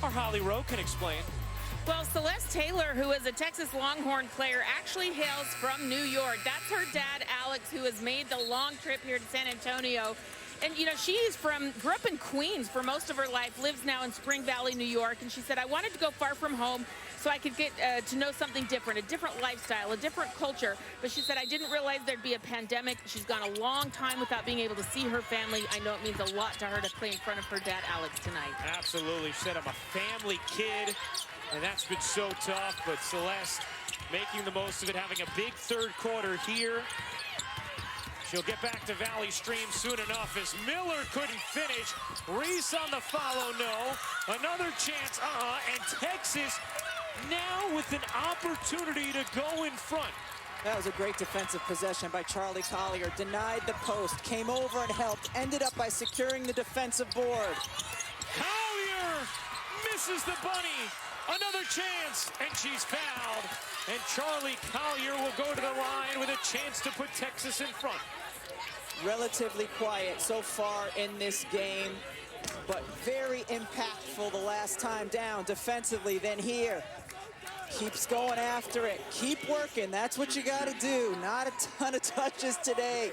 Our Holly Rowe can explain. Well, Celeste Taylor, who is a Texas Longhorn player, actually hails from New York. That's her dad, Alex, who has made the long trip here to San Antonio. And, you know, grew up in Queens for most of her life, lives now in Spring Valley, New York. And she said, I wanted to go far from home so I could get to know something different, a different lifestyle, a different culture. But she said, I didn't realize there'd be a pandemic. She's gone a long time without being able to see her family. I know it means a lot to her to play in front of her dad, Alex, tonight. Absolutely. She said, I'm a family kid, and that's been so tough. But Celeste making the most of it, having a big third quarter here. She'll get back to Valley Stream soon enough as Miller couldn't finish. Reese on the follow, no. Another chance, and Texas now with an opportunity to go in front. That was a great defensive possession by Charlie Collier. Denied the post, came over and helped, ended up by securing the defensive board. Collier misses the bunny. Another chance, and she's fouled. And Charlie Collier will go to the line with a chance to put Texas in front. Relatively quiet so far in this game, but very impactful the last time down defensively. Then here, keeps going after it. Keep working, that's what you gotta do. Not a ton of touches today.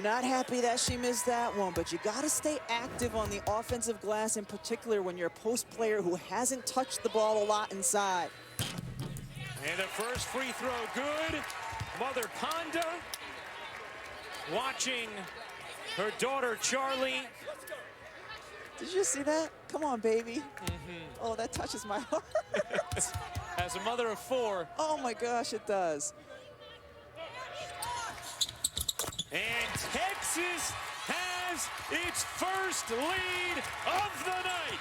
Not happy that she missed that one, but you gotta stay active on the offensive glass, in particular when you're a post player who hasn't touched the ball a lot inside. And the first free throw good. Mother Ponda watching her daughter Charlie. Did you see that? Come on, baby. Oh, that touches my heart. As a mother of 4. Oh my gosh, it does. And Texas has its first lead of the night.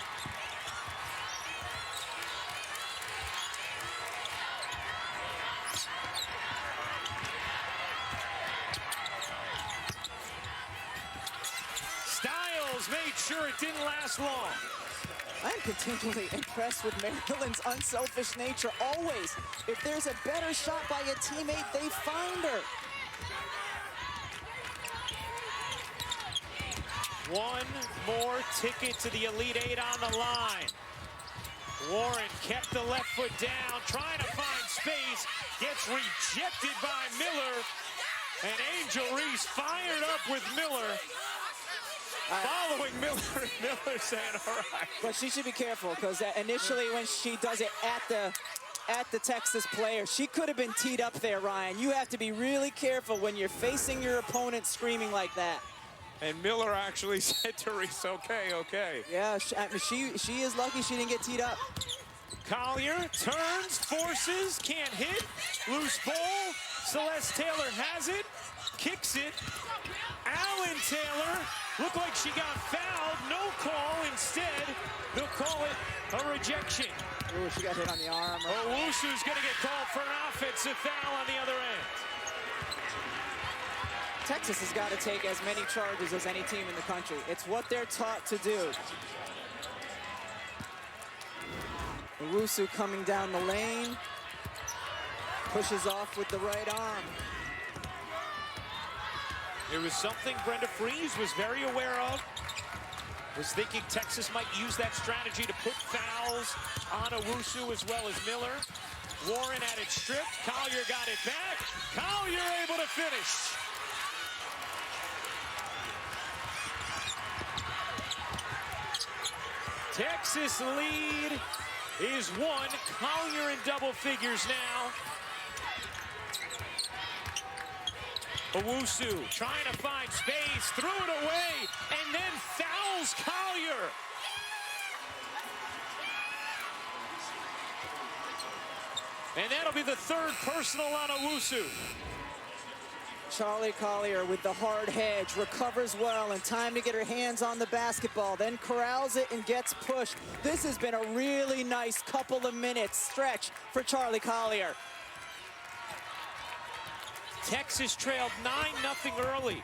Styles made sure it didn't last long. I'm continually impressed with Maryland's unselfish nature. Always, if there's a better shot by a teammate, they find her. One more ticket to the Elite Eight on the line. Warren kept the left foot down, trying to find space, gets rejected by Miller. And Angel Reese fired up with Miller. Following Miller, Miller saying, all right. But she should be careful, because initially when she does it at the Texas player, she could have been teed up there, Ryan. You have to be really careful when you're facing your opponent screaming like that. And Miller actually said to Reese, okay, okay. Yeah, she is lucky she didn't get teed up. Collier turns, forces, can't hit. Loose ball. Celeste Taylor has it, kicks it. Allen Taylor looked like she got fouled. No call. Instead, they'll call it a rejection. Ooh, she got hit on the arm. Owusu's going to get called for an offensive foul on the other end. Texas has got to take as many charges as any team in the country. It's what they're taught to do. Owusu coming down the lane. Pushes off with the right arm. It was something Brenda Freese was very aware of. Was thinking Texas might use that strategy to put fouls on Owusu as well as Miller. Warren had it stripped. Collier got it back. Collier able to finish. Texas lead is 1. Collier in double figures now. Owusu trying to find space, threw it away, and then fouls Collier. And that'll be the third personal on Owusu. Charlie Collier with the hard hedge, recovers well, and time to get her hands on the basketball, then corrals it and gets pushed. This has been a really nice couple of minutes stretch for Charlie Collier. Texas trailed 9-0 early.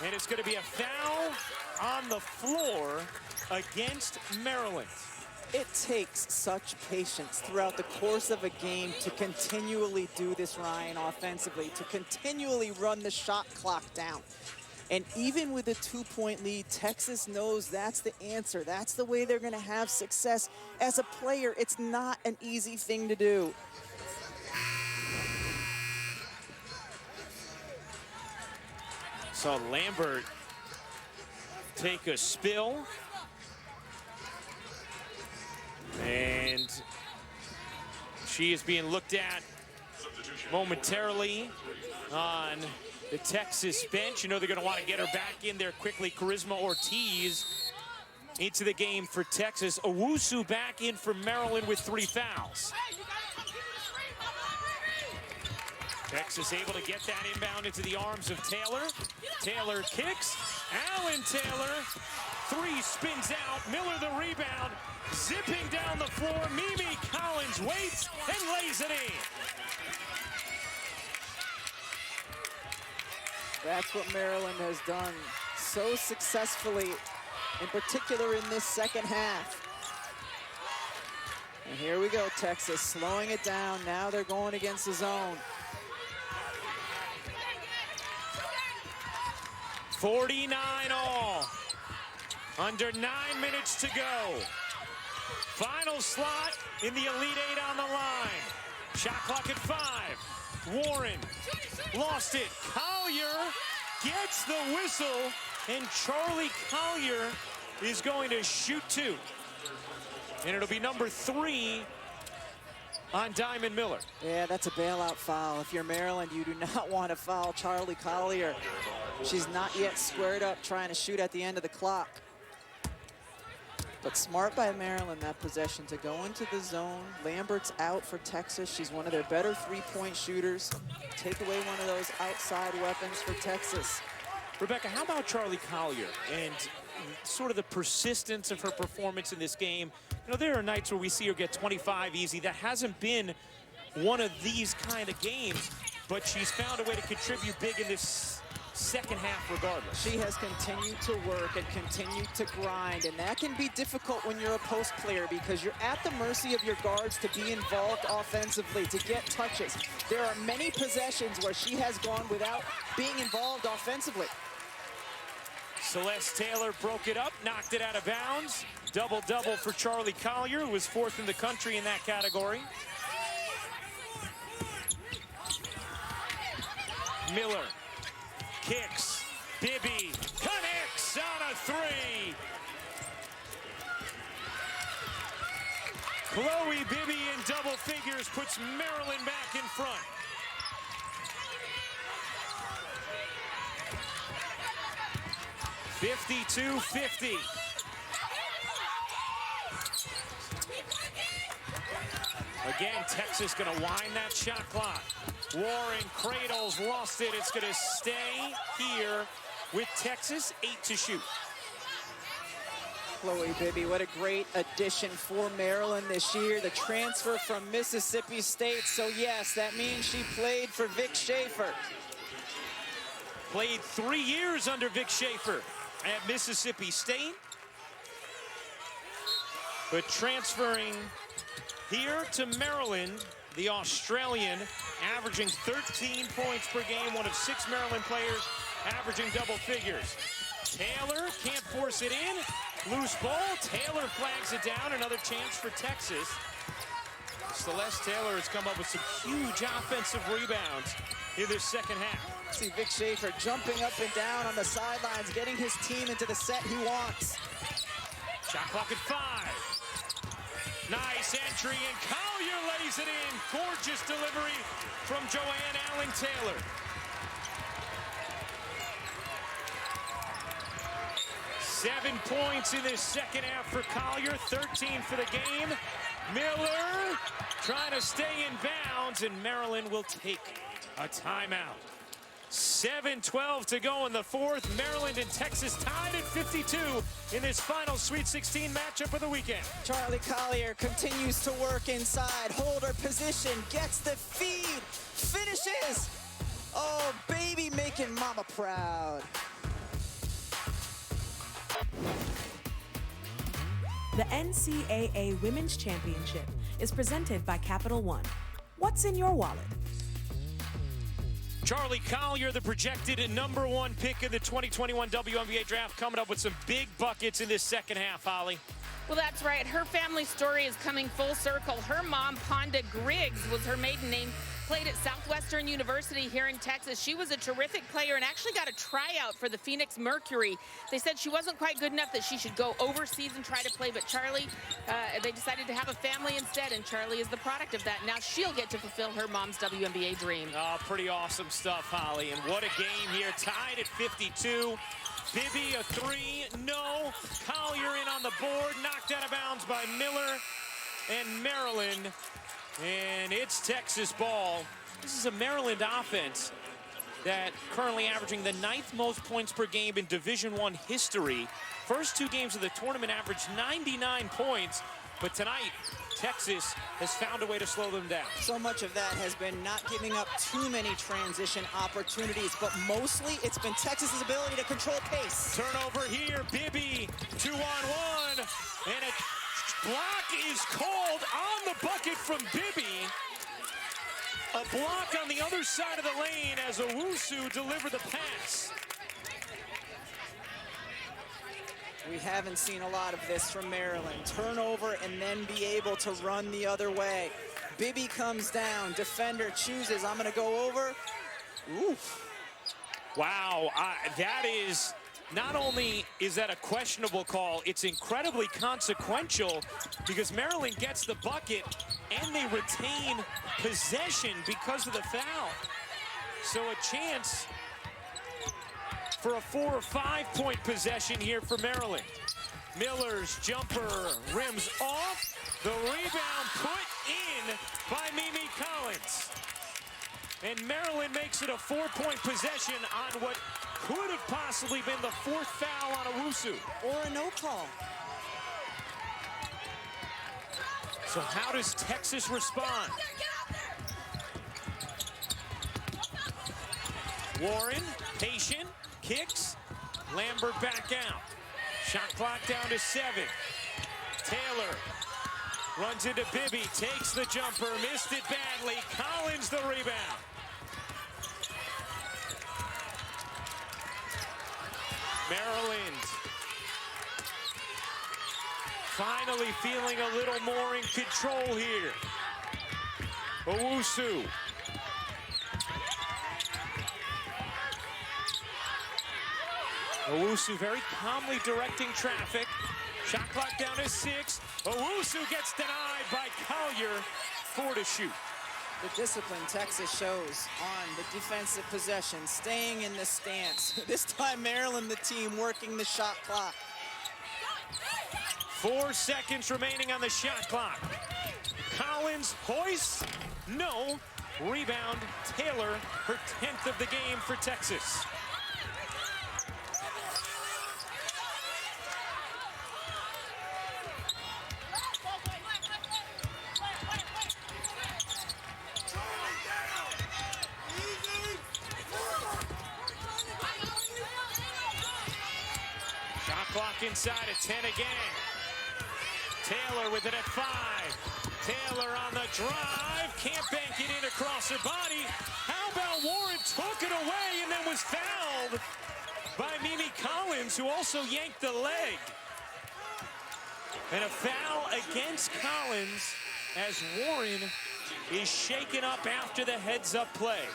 And it's going to be a foul on the floor against Maryland. It takes such patience throughout the course of a game to continually do this, Ryan, offensively, to continually run the shot clock down. And even with a 2-point lead, Texas knows that's the answer. That's the way they're going to have success. As a player, it's not an easy thing to do. Saw Lambert take a spill. And she is being looked at momentarily on the Texas bench. You know they're going to want to get her back in there quickly. Charisma Ortiz into the game for Texas. Owusu back in for Maryland with 3 fouls. Texas able to get that inbound into the arms of Taylor. Taylor kicks. Allen Taylor. 3 spins out. Miller the rebound. Zipping down the floor. Mimi Collins waits and lays it in. That's what Maryland has done so successfully, in particular in this second half. And here we go, Texas slowing it down. Now they're going against the zone. 49 all. Under 9 minutes to go. Final slot in the Elite 8 on the line. Shot clock at 5. Warren lost it. Collier gets the whistle, and Charlie Collier is going to shoot 2. And it'll be number 3 on Diamond Miller. Yeah, that's a bailout foul. If you're Maryland, you do not want to foul Charlie Collier. She's not yet squared up trying to shoot at the end of the clock. But smart by Maryland, that possession, to go into the zone. Lambert's out for Texas. She's one of their better 3-point shooters. Take away one of those outside weapons for Texas. Rebecca, how about Charlie Collier and sort of the persistence of her performance in this game? You know, there are nights where we see her get 25 easy. That hasn't been one of these kind of games, but she's found a way to contribute big in this second half regardless. She has continued to work and continued to grind, and that can be difficult when you're a post player because you're at the mercy of your guards to be involved offensively, to get touches. There are many possessions where she has gone without being involved offensively. Celeste Taylor broke it up, knocked it out of bounds. Double-double for Charlie Collier, who was 4th in the country in that category. Miller kicks. Bibby connects on a 3. Chloe Bibby in double figures puts Maryland back in front. (52-50). Again, Texas gonna wind that shot clock. Warren cradles, lost it. It's gonna stay here with Texas, 8 to shoot. Chloe Bibby, what a great addition for Maryland this year. The transfer from Mississippi State. So yes, that means she played for Vic Schaefer. Played 3 years under Vic Schaefer at Mississippi State. But transferring here to Maryland, the Australian averaging 13 points per game, one of 6 Maryland players averaging double figures. Taylor can't force it in. Loose ball. Taylor flags it down. Another chance for Texas. Celeste Taylor has come up with some huge offensive rebounds in this second half. See Vic Schaefer jumping up and down on the sidelines, getting his team into the set he wants. Shot clock at 5. Nice entry, and Collier lays it in. Gorgeous delivery from Joanne Allen Taylor. Seven points in this second half for Collier, 13 for the game. Miller trying to stay in bounds, and Maryland will take a timeout. 7:12 to go in the fourth. Maryland and Texas tied at 52 in this final Sweet 16 matchup of the weekend. Charlie Collier continues to work inside, hold her position, gets the feed, finishes. Oh, baby making mama proud. The NCAA Women's Championship is presented by Capital One. What's in your wallet? Charlie Collier, the projected #1 pick in the 2021 WNBA draft, coming up with some big buckets in this second half, Holly. Well, that's right. Her family story is coming full circle. Her mom, Ponda Griggs, was her maiden name, played at Southwestern University here in Texas. She was a terrific player and actually got a tryout for the Phoenix Mercury. They said she wasn't quite good enough, that she should go overseas and try to play, but Charlie, they decided to have a family instead, and Charlie is the product of that. Now she'll get to fulfill her mom's WNBA dream. Oh, pretty awesome stuff, Holly. And what a game here, tied at 52. Bibby, a three, no. Collier in on the board, knocked out of bounds by Miller and Maryland. And it's Texas ball. This is a Maryland offense that currently averaging the 9th most points per game in Division I history. First 2 games of the tournament averaged 99 points, but tonight, Texas has found a way to slow them down. So much of that has been not giving up too many transition opportunities, but mostly it's been Texas's ability to control pace. Turnover here, Bibby, 2-on-1, and a block is called on the bucket from Bibby. A block on the other side of the lane as Owusu delivered the pass. We haven't seen a lot of this from Maryland. Turnover and then be able to run the other way. Bibby comes down, defender chooses, I'm gonna go over. Oof. Wow, that is, not only is that a questionable call, it's incredibly consequential because Maryland gets the bucket and they retain possession because of the foul. So a chance for a 4 or 5 point possession here for Maryland. Miller's jumper rims off. The rebound put in by Mimi Collins. And Maryland makes it a 4-point possession on what could have possibly been the 4th foul on Owusu. Or a no call. So how does Texas respond? Warren, patient, kicks. Lambert back out. Shot clock down to 7. Taylor runs into Bibby, takes the jumper, missed it badly. Collins the rebound. Maryland finally feeling a little more in control here. Owusu. Owusu very calmly directing traffic. Shot clock down to 6. Owusu gets denied by Collier. 4 to shoot. The discipline Texas shows on the defensive possession, staying in the stance. This time Maryland, the team, working the shot clock. 4 seconds remaining on the shot clock. Collins hoists, no. Rebound, Taylor, her 10th of the game for Texas. Clock inside at 10 again. Taylor with it at 5. Taylor on the drive. Can't bank it in across her body. How about Warren took it away and then was fouled by Mimi Collins, who also yanked the leg. And a foul against Collins as Warren is shaken up after the heads-up play.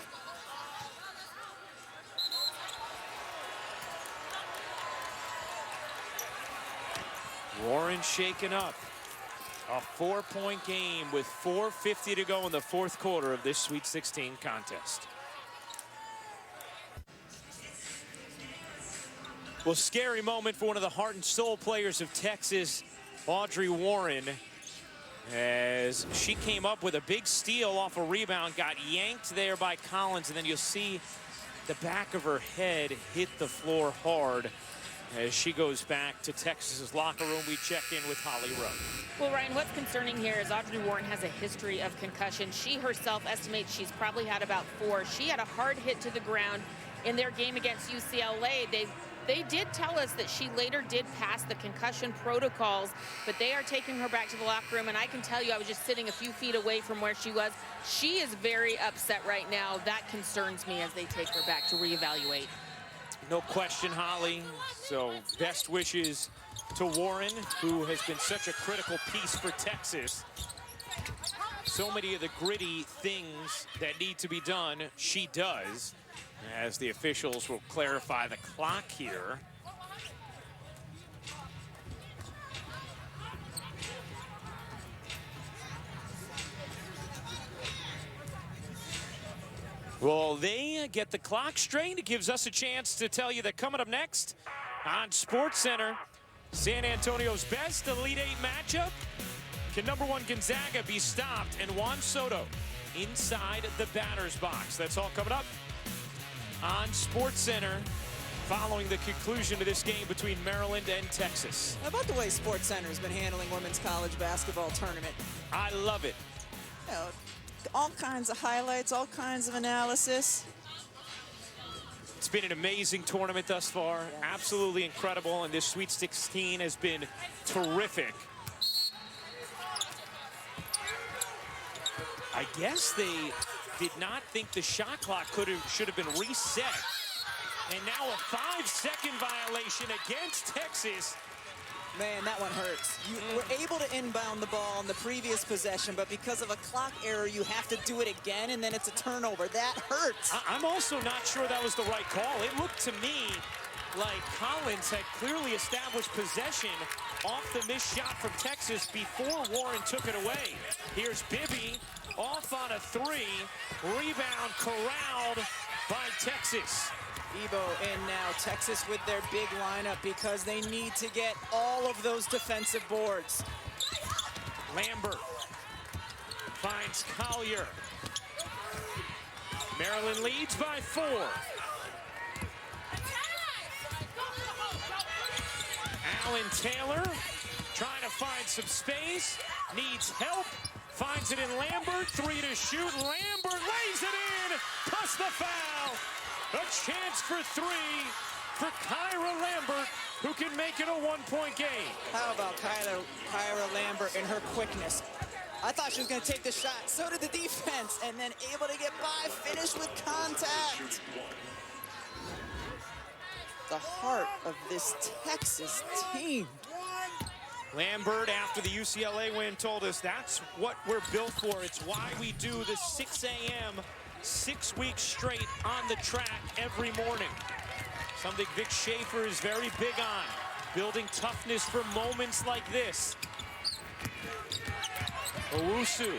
Warren shaken up. A 4-point game with 4:50 to go in the 4th quarter of this Sweet 16 contest. Well, scary moment for one of the heart and soul players of Texas, Audrey Warren, as she came up with a big steal off a rebound, got yanked there by Collins, and then you'll see the back of her head hit the floor hard. As she goes back to Texas's locker room, we check in with Holly Rowe. Well, Ryan, what's concerning here is Audrey Warren has a history of concussion. She herself estimates she's probably had about 4. She had a hard hit to the ground in their game against UCLA. They did tell us that she later did pass the concussion protocols, but they are taking her back to the locker room, and I can tell you, I was just sitting a few feet away from where she was. She is very upset right now. That concerns me as they take her back to reevaluate. No question, Holly. So best wishes to Warren, who has been such a critical piece for Texas. So many of the gritty things that need to be done, she does, as the officials will clarify the clock here. Well, they get the clock straight. It gives us a chance to tell you that coming up next on SportsCenter, San Antonio's best Elite Eight matchup. Can #1 Gonzaga be stopped? And Juan Soto inside the batter's box. That's all coming up on SportsCenter following the conclusion of this game between Maryland and Texas. How about the way SportsCenter has been handling women's college basketball tournament? I love it. You know, all kinds of highlights, all kinds of analysis. It's been an amazing tournament thus far. Absolutely incredible, and this Sweet 16 has been terrific. I guess they did not think the shot clock should have been reset. And now a 5-second violation against Texas. Man, that one hurts. You were able to inbound the ball in the previous possession, but because of a clock error, you have to do it again, and then it's a turnover. That hurts. I'm also not sure that was the right call. It looked to me like Collins had clearly established possession off the missed shot from Texas before Warren took it away. Here's Bibby off on a 3. Rebound corralled by Texas. Ebo in now. Texas with their big lineup because they need to get all of those defensive boards. Lambert finds Collier. Maryland leads by 4. Alan Taylor trying to find some space, needs help, finds it in Lambert, 3 to shoot. Lambert lays it in, plus the foul. A chance for 3 for Kyra Lambert, who can make it a 1-point game. How about Kyra Lambert and her quickness? I thought she was going to take the shot. So did the defense, and then able to get by, finish with contact. The heart of this Texas team. Lambert, after the UCLA win, told us that's what we're built for. It's why we do the 6 a.m. 6 weeks straight on the track every morning. Something Vic Schaefer is very big on, building toughness for moments like this. Owusu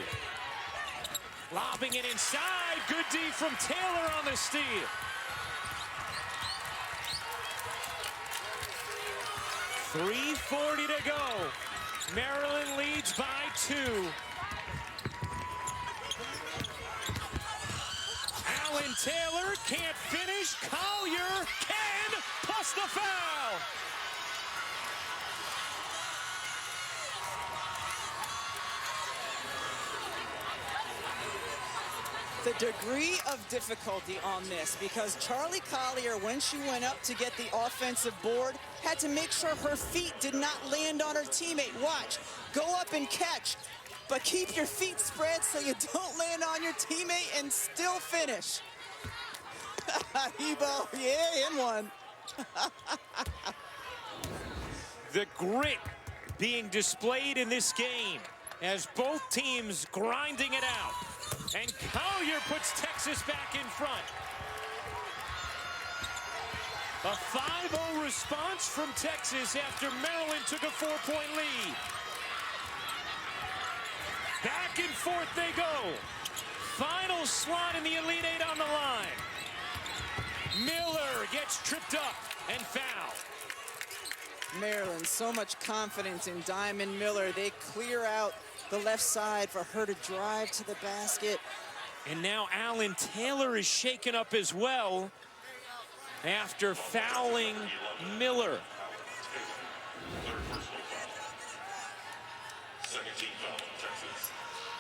lobbing it inside. Good D from Taylor on the steal. .340 to go. Maryland leads by 2. Alan Taylor can't finish. Collier can, plus the foul. The degree of difficulty on this, because Charlie Collier, when she went up to get the offensive board, had to make sure her feet did not land on her teammate. Watch, go up and catch, but keep your feet spread so you don't land on your teammate and still finish. Ebo, yeah, in one. The grit being displayed in this game as both teams grinding it out. And Collier puts Texas back in front. A 5-0 response from Texas after Maryland took a 4-point lead. Back and forth they go. Final slot in the Elite Eight on the line. Miller gets tripped up and fouled. Maryland, so much confidence in Diamond Miller. They clear out the left side for her to drive to the basket. And now Alan Taylor is shaken up as well after fouling Miller.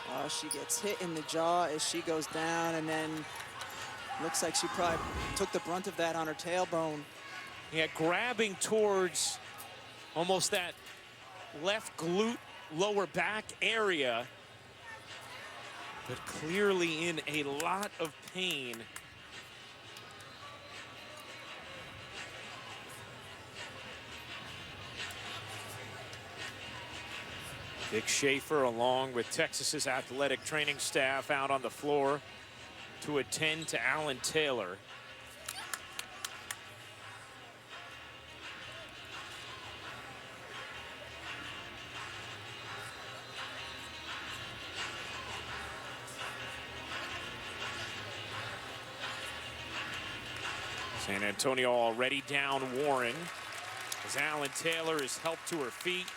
Oh, she gets hit in the jaw as she goes down, and then Looks like she probably took the brunt of that on her tailbone. Yeah, grabbing towards almost that left glute, lower back area, but clearly in a lot of pain. Vic Schaefer, along with Texas's athletic training staff, out on the floor to attend to Alan Taylor. San Antonio already down Warren as Alan Taylor is helped to her feet.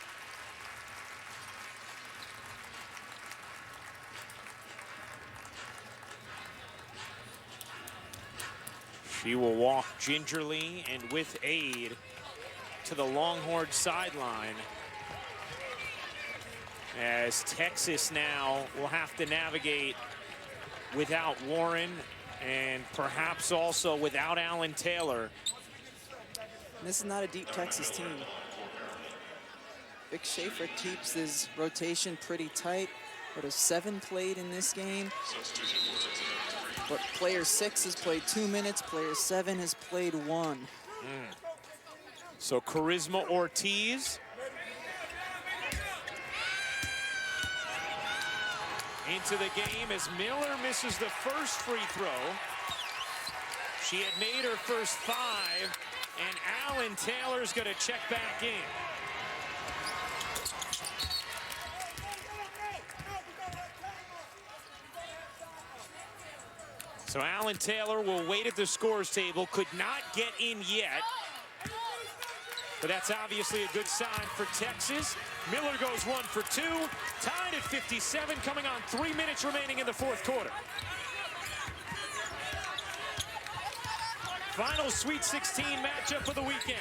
She will walk gingerly and with aid to the Longhorn sideline, as Texas now will have to navigate without Warren and perhaps also without Alan Taylor. This is not a deep Texas team. Vic Schaefer keeps his rotation pretty tight. What is 7 played in this game? But player 6 has played 2 minutes. Player 7 has played 1. So Charisma Ortiz into the game as Miller misses the first free throw. She had made her first 5, and Alan Taylor's going to check back in. So Alan Taylor will wait at the scores table, could not get in yet. But that's obviously a good sign for Texas. Miller goes 1 for 2, tied at 57, coming on 3 minutes remaining in the fourth quarter. Final Sweet 16 matchup of the weekend.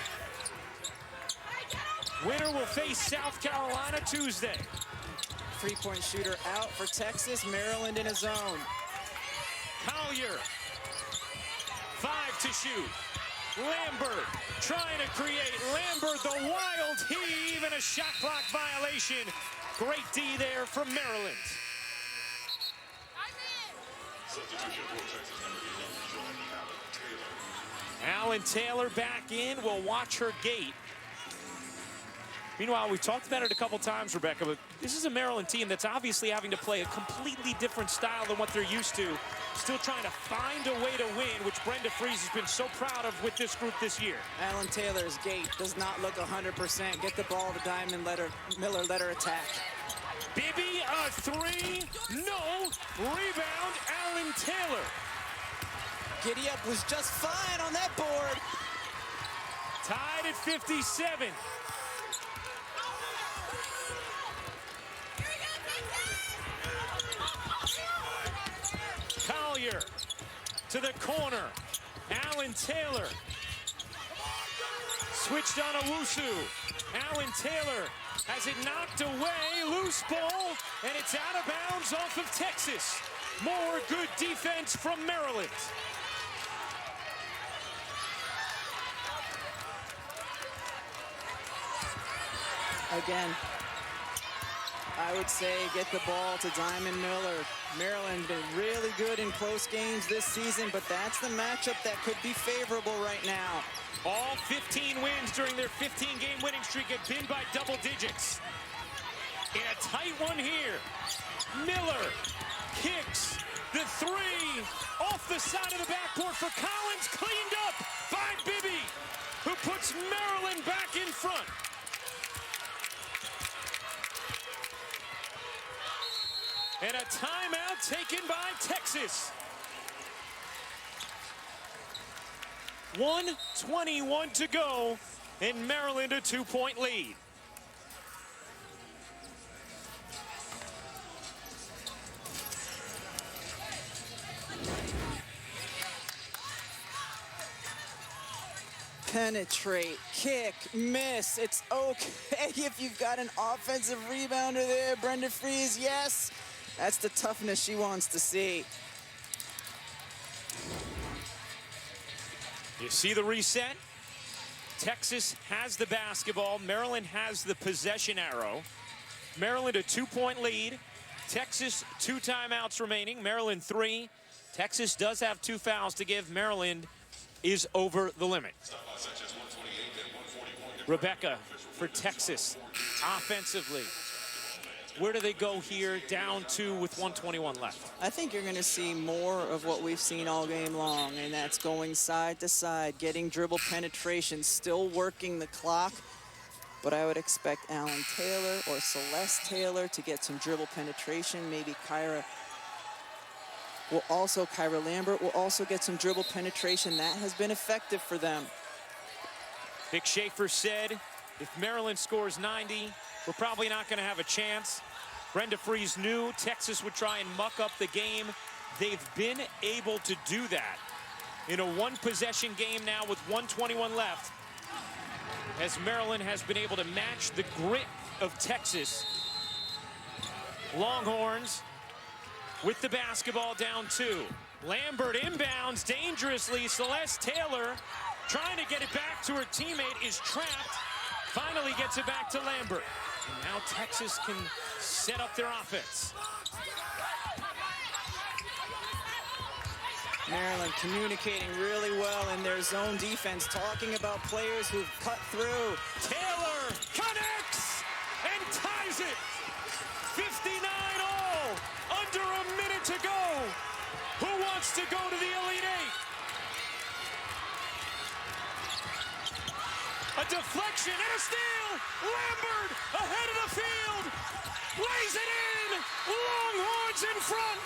Winner will face South Carolina Tuesday. 3-point shooter out for Texas. Maryland in a zone. Collier, 5 to shoot. Lambert trying to create. Lambert, the wild heave, and a shot clock violation. Great D there from Maryland. Alan Taylor back in, will watch her gate. Meanwhile, we've talked about it a couple times, Rebecca, but this is a Maryland team that's obviously having to play a completely different style than what they're used to. Still trying to find a way to win, which Brenda Frese has been so proud of with this group this year. Alan Taylor's gate does not look 100%. Get the ball to Diamond, Miller, let her attack. Bibby, a 3, no. Rebound, Alan Taylor. Giddy up was just fine on that board. Tied at 57. Collier to the corner. Alan Taylor. Switched on Owusu. Alan Taylor has it knocked away. Loose ball, and it's out of bounds off of Texas. More good defense from Maryland. Again, I would say get the ball to Diamond Miller. Maryland been really good in close games this season, but that's the matchup that could be favorable right now. All 15 wins during their 15-game winning streak have been by double digits. In a tight one here, Miller kicks the 3 off the side of the backboard for Collins, cleaned up by Bibby, who puts Maryland back in front. And a timeout taken by Texas. 1:21 to go, and Maryland a 2-point lead. Penetrate, kick, miss. It's okay if you've got an offensive rebounder there. Brenda Frese, yes. That's the toughness she wants to see. You see the reset? Texas has the basketball. Maryland has the possession arrow. Maryland a 2-point lead. Texas 2 timeouts remaining. Maryland 3. Texas does have 2 fouls to give. Maryland is over the limit. Rebecca for Texas offensively. Where do they go here? Down 2 with 1:21 left. I think you're going to see more of what we've seen all game long, and that's going side to side, getting dribble penetration, still working the clock. But I would expect Alan Taylor or Celeste Taylor to get some dribble penetration. Maybe Kyra Lambert will also get some dribble penetration. That has been effective for them. Vic Schaefer said, if Maryland scores 90, we're probably not going to have a chance. Brenda Freeze knew Texas would try and muck up the game. They've been able to do that in a 1-possession game now with 1:21 left, as Maryland has been able to match the grit of Texas. Longhorns with the basketball down 2. Lambert inbounds dangerously. Celeste Taylor trying to get it back to her teammate, is trapped. Finally gets it back to Lambert. And now Texas can set up their offense. Maryland communicating really well in their zone defense, talking about players who've cut through. Taylor connects and ties it. 59 all, under a minute to go. Who wants to go to the Elite Eight? A deflection and a steal. Lambert ahead of the field. Lays it in. Longhorns in front.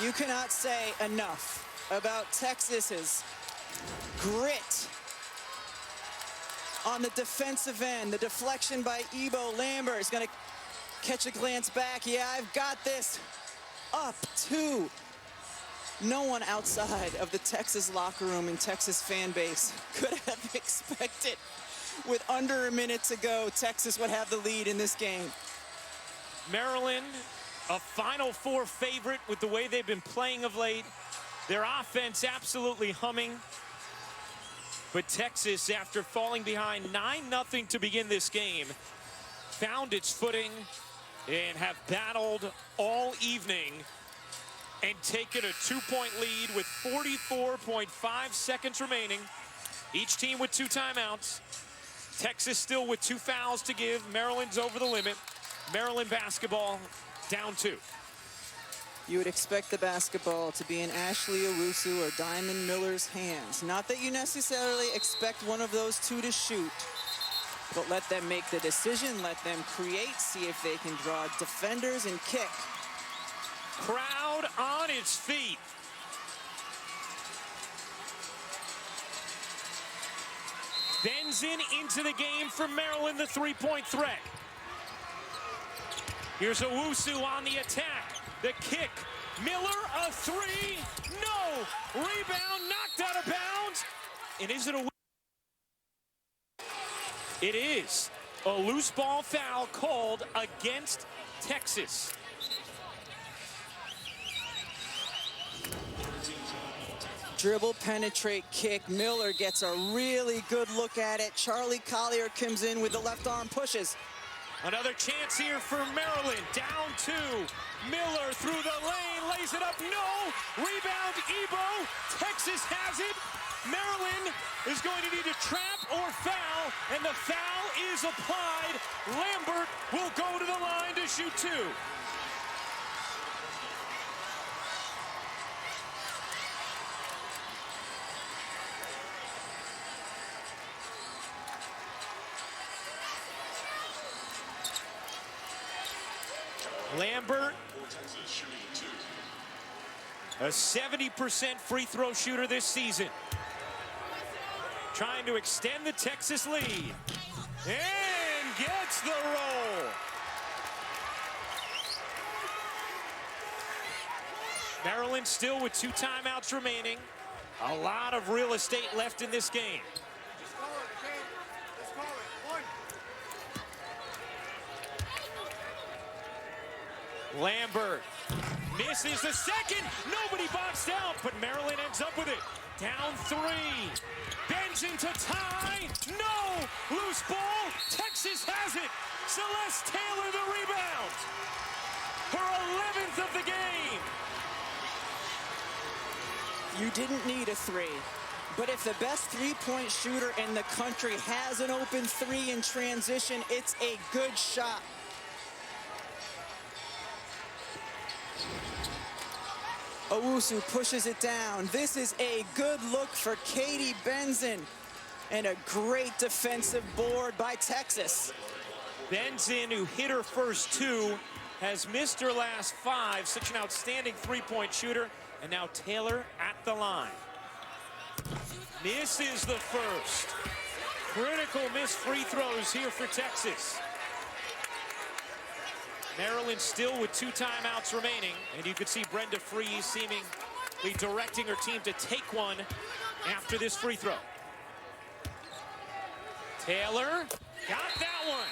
You cannot say enough about Texas's grit on the defensive end. The deflection by Ebo. Lambert is going to catch a glance back. Yeah, I've got this. Up 2. No one outside of the Texas locker room and Texas fan base could have expected, with under a minute to go, Texas would have the lead in this game. Maryland, a Final Four favorite with the way they've been playing of late. Their offense absolutely humming. But Texas, after falling behind 9-0 to begin this game, found its footing and have battled all evening and taken a 2-point lead with 44.5 seconds remaining. Each team with 2 timeouts. Texas still with 2 fouls to give. Maryland's over the limit. Maryland basketball down 2. You would expect the basketball to be in Ashley Owusu or Diamond Miller's hands. Not that you necessarily expect one of those 2 to shoot, but let them make the decision, let them create, see if they can draw defenders and kick. Crowd on its feet. Benzin into the game for Maryland, the 3-point threat. Here's Owusu on the attack. The kick. Miller, a 3. No. Rebound knocked out of bounds. And is it a... It is a loose ball foul called against Texas. Dribble, penetrate, kick. Miller gets a really good look at it. Charlie Collier comes in with the left arm, pushes. Another chance here for Maryland. Down 2. Miller through the lane, lays it up. No. Rebound, Ebo. Texas has it. Maryland is going to need a trap or foul, and the foul is applied. Lambert will go to the line to shoot 2. Lambert, a 70% free throw shooter this season. Trying to extend the Texas lead. And gets the roll. Maryland still with 2 timeouts remaining. A lot of real estate left in this game. Lambert misses the second. Nobody boxed out, but Maryland ends up with it. Down 3. Benzin to tie. No! Loose ball. Texas has it. Celeste Taylor the rebound. Her 11th of the game. You didn't need a 3. But if the best three-point shooter in the country has an open 3 in transition, it's a good shot. Owusu pushes it down. This is a good look for Katie Benzin. And a great defensive board by Texas. Benzin, who hit her first 2, has missed her last 5. Such an outstanding three-point shooter. And now Taylor at the line. Misses the first. Critical missed free throws here for Texas. Maryland still with 2 timeouts remaining, and you could see Brenda Free seemingly directing her team to take one after this free throw. Taylor got that one.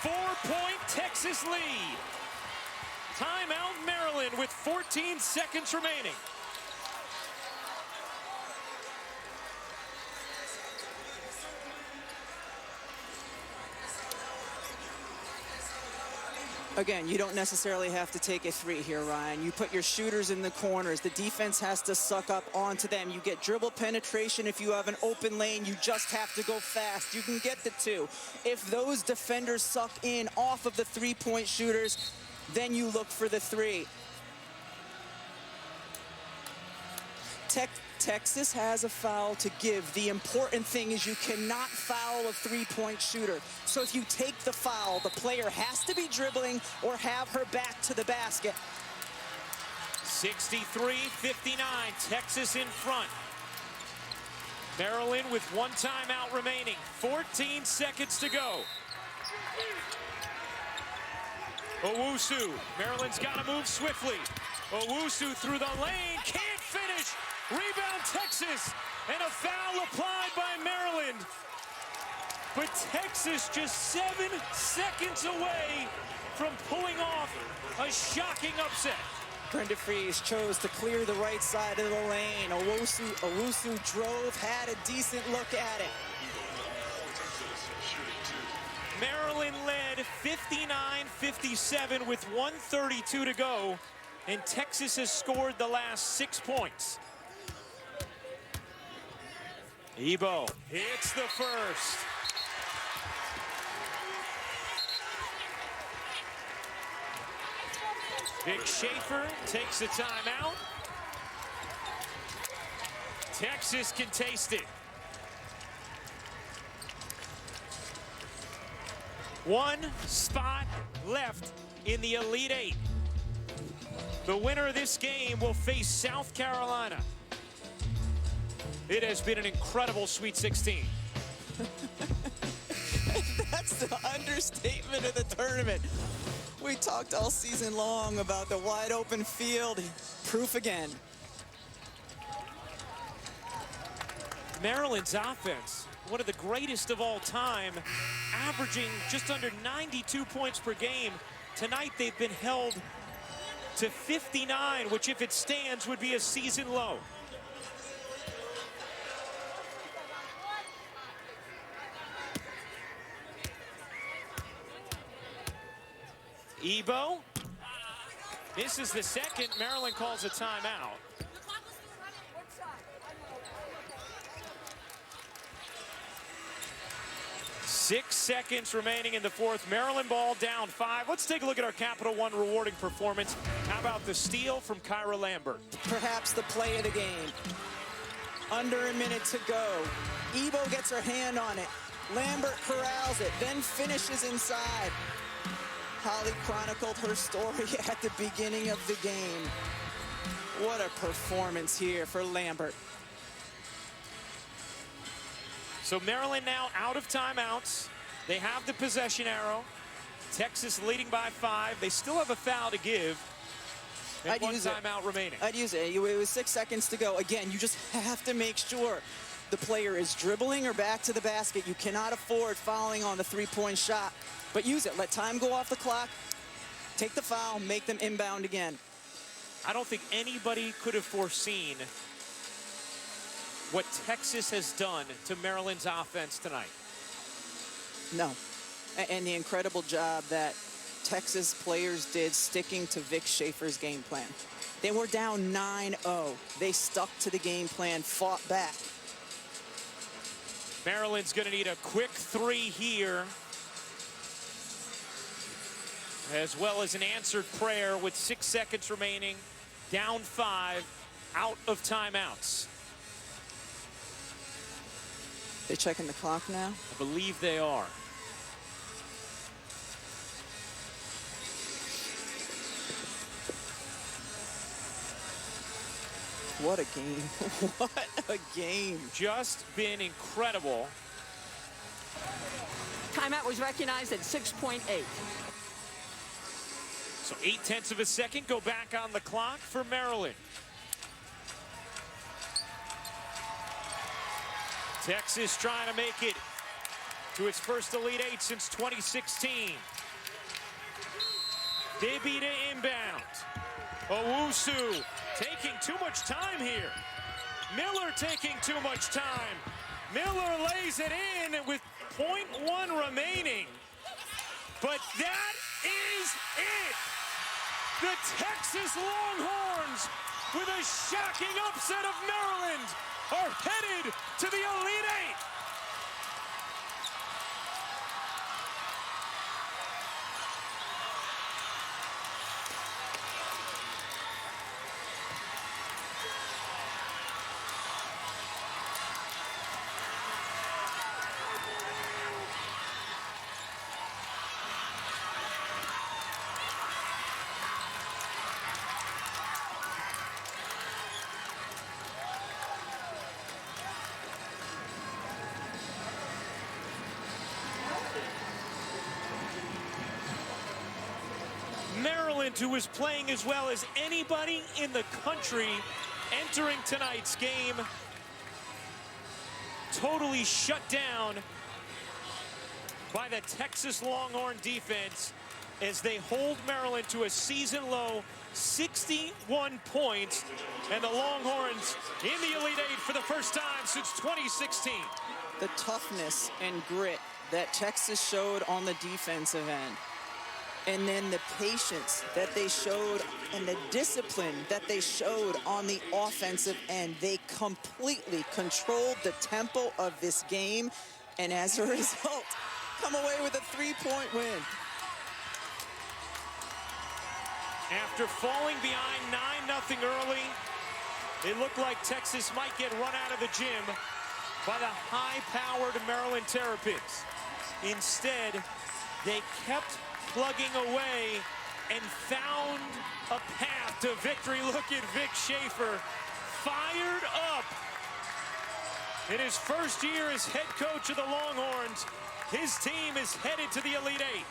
4-point Texas lead. Timeout Maryland with 14 seconds remaining. Again, you don't necessarily have to take a 3 here, Ryan. You put your shooters in the corners. The defense has to suck up onto them. You get dribble penetration. If you have an open lane, you just have to go fast. You can get the 2. If those defenders suck in off of the three-point shooters, then you look for the 3. Texas has a foul to give. The important thing is you cannot foul a three-point shooter. So if you take the foul, the player has to be dribbling or have her back to the basket. 63-59, Texas in front. Maryland with 1 timeout remaining. 14 seconds to go. Owusu, Maryland's got to move swiftly. Owusu through the lane, can't finish. Rebound Texas, and a foul applied by Maryland. But Texas just 7 seconds away from pulling off a shocking upset. Brenda Fries chose to clear the right side of the lane. Owusu drove, had a decent look at it. Maryland led 59-57 with 1:32 to go, and Texas has scored the last 6 points. Ebo hits the first. Vic Schaefer takes the timeout. Texas can taste it. 1 spot left in the Elite 8. The winner of this game will face South Carolina. It has been an incredible Sweet 16. That's the understatement of the tournament. We talked all season long about the wide open field. Proof again. Maryland's offense, one of the greatest of all time, averaging just under 92 points per game. Tonight they've been held to 59, which if it stands would be a season low. Ebo misses the second. Maryland calls a timeout. Six seconds remaining in the fourth. Maryland ball down 5. Let's take a look at our Capital One rewarding performance. How about the steal from Kyra Lambert? Perhaps the play of the game. Under a minute to go. Ebo gets her hand on it. Lambert corrals it, then finishes inside. Holly chronicled her story at the beginning of the game. What a performance here for Lambert. So Maryland now out of timeouts. They have the possession arrow. Texas leading by 5. They still have a foul to give. And 1 timeout remaining. I'd use it. It was 6 seconds to go. Again, you just have to make sure the player is dribbling or back to the basket. You cannot afford fouling on the three-point shot. But use it. Let time go off the clock. Take the foul, make them inbound again. I don't think anybody could have foreseen what Texas has done to Maryland's offense tonight. No. And the incredible job that Texas players did sticking to Vic Schaefer's game plan. They were down 9-0. They stuck to the game plan, fought back. Maryland's going to need a quick 3 here, as well as an answered prayer with 6 seconds remaining, down 5, out of timeouts. They checking the clock now? I believe they are. What a game. What a game. Just been incredible. Timeout was recognized at 6.8. So 0.8 of a second go back on the clock for Maryland. Texas trying to make it to its first Elite Eight since 2016. Bibby to inbound. Owusu taking too much time here. Miller taking too much time. Miller lays it in with 0.1 remaining. But that is it. The Texas Longhorns, with a shocking upset of Maryland, are headed to the Elite Eight. Maryland, who is playing as well as anybody in the country entering tonight's game, totally shut down by the Texas Longhorn defense as they hold Maryland to a season-low 61 points, and the Longhorns in the Elite Eight for the first time since 2016. The toughness and grit that Texas showed on the defensive end, and then the patience that they showed and the discipline that they showed on the offensive end. They completely controlled the tempo of this game, and as a result, come away with a 3-point win. After falling behind 9-0 early, it looked like Texas might get run out of the gym by the high-powered Maryland Terrapins. Instead, they kept plugging away and found a path to victory. Look at Vic Schaefer, fired up. In his first year as head coach of the Longhorns, his team is headed to the Elite Eight.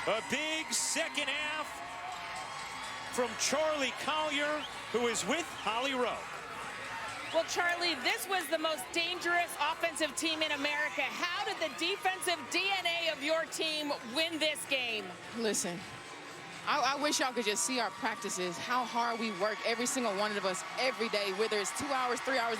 A big second half from Charlie Collier, who is with Holly Rowe. Well, Charlie, this was the most dangerous offensive team in America. How did the defensive DNA of your team win this game? Listen, I wish y'all could just see our practices, how hard we work, every single one of us, every day, whether it's 2 hours, 3 hours.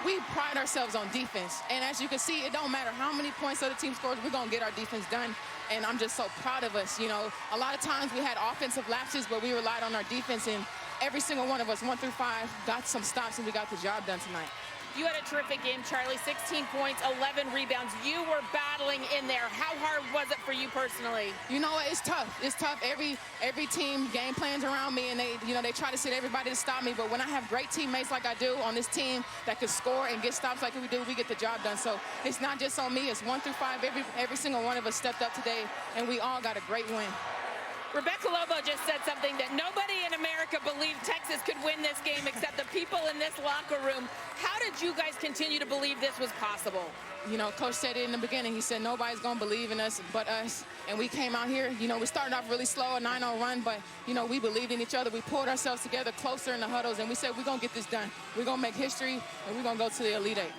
We pride ourselves on defense. And as you can see, it don't matter how many points the other team scores, we're going to get our defense done. And I'm just so proud of us. You know, a lot of times we had offensive lapses, but we relied on our defense. And every single one of us, 1 through 5, got some stops, and we got the job done tonight. You had a terrific game, Charlie. 16 points, 11 rebounds. You were battling in there. How hard was it for you personally? You know what? It's tough. It's tough. Every team game plans around me, and they try to sit everybody to stop me. But when I have great teammates like I do on this team that can score and get stops like we do, we get the job done. So it's not just on me. It's 1 through 5. Every single one of us stepped up today, and we all got a great win. Rebecca Lobo just said something that nobody in America believes believe Texas could win this game except the people in this locker room. How did you guys continue to believe this was possible? You know, Coach said it in the beginning. He said nobody's going to believe in us but us. And we came out here, you know, we started off really slow, a 9-0 run, but, you know, we believed in each other. We pulled ourselves together closer in the huddles, and we said we're going to get this done. We're going to make history, and we're going to go to the Elite Eight.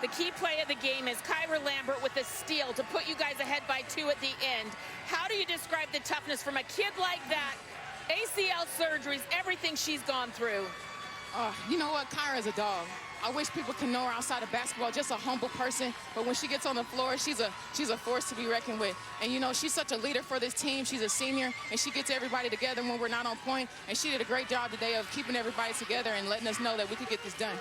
The key play of the game is Kyra Lambert with a steal to put you guys ahead by 2 at the end. How do you describe the toughness from a kid like that? ACL surgeries, everything she's gone through. You know what? Kyra's a dog. I wish people can know her outside of basketball, just a humble person. But when she gets on the floor, she's a force to be reckoned with. And, you know, she's such a leader for this team. She's a senior, and she gets everybody together when we're not on point. And she did a great job today of keeping everybody together and letting us know that we could get this done.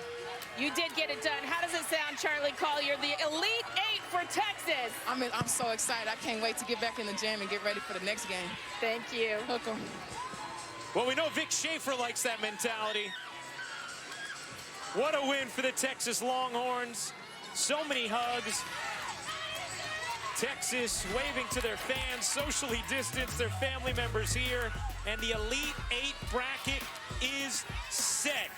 You did get it done. How does it sound, Charlie Collier, the Elite Eight for Texas? I'm so excited. I can't wait to get back in the gym and get ready for the next game. Thank you. Hook 'em. Well, we know Vic Schaefer likes that mentality. What a win for the Texas Longhorns. So many hugs. Texas waving to their fans, socially distanced, their family members here, and the Elite Eight bracket is set.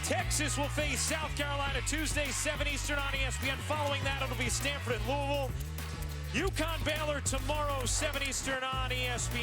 Texas will face South Carolina Tuesday, 7 Eastern on ESPN. Following that, it'll be Stanford and Louisville. UConn Baylor tomorrow, 7 Eastern on ESPN.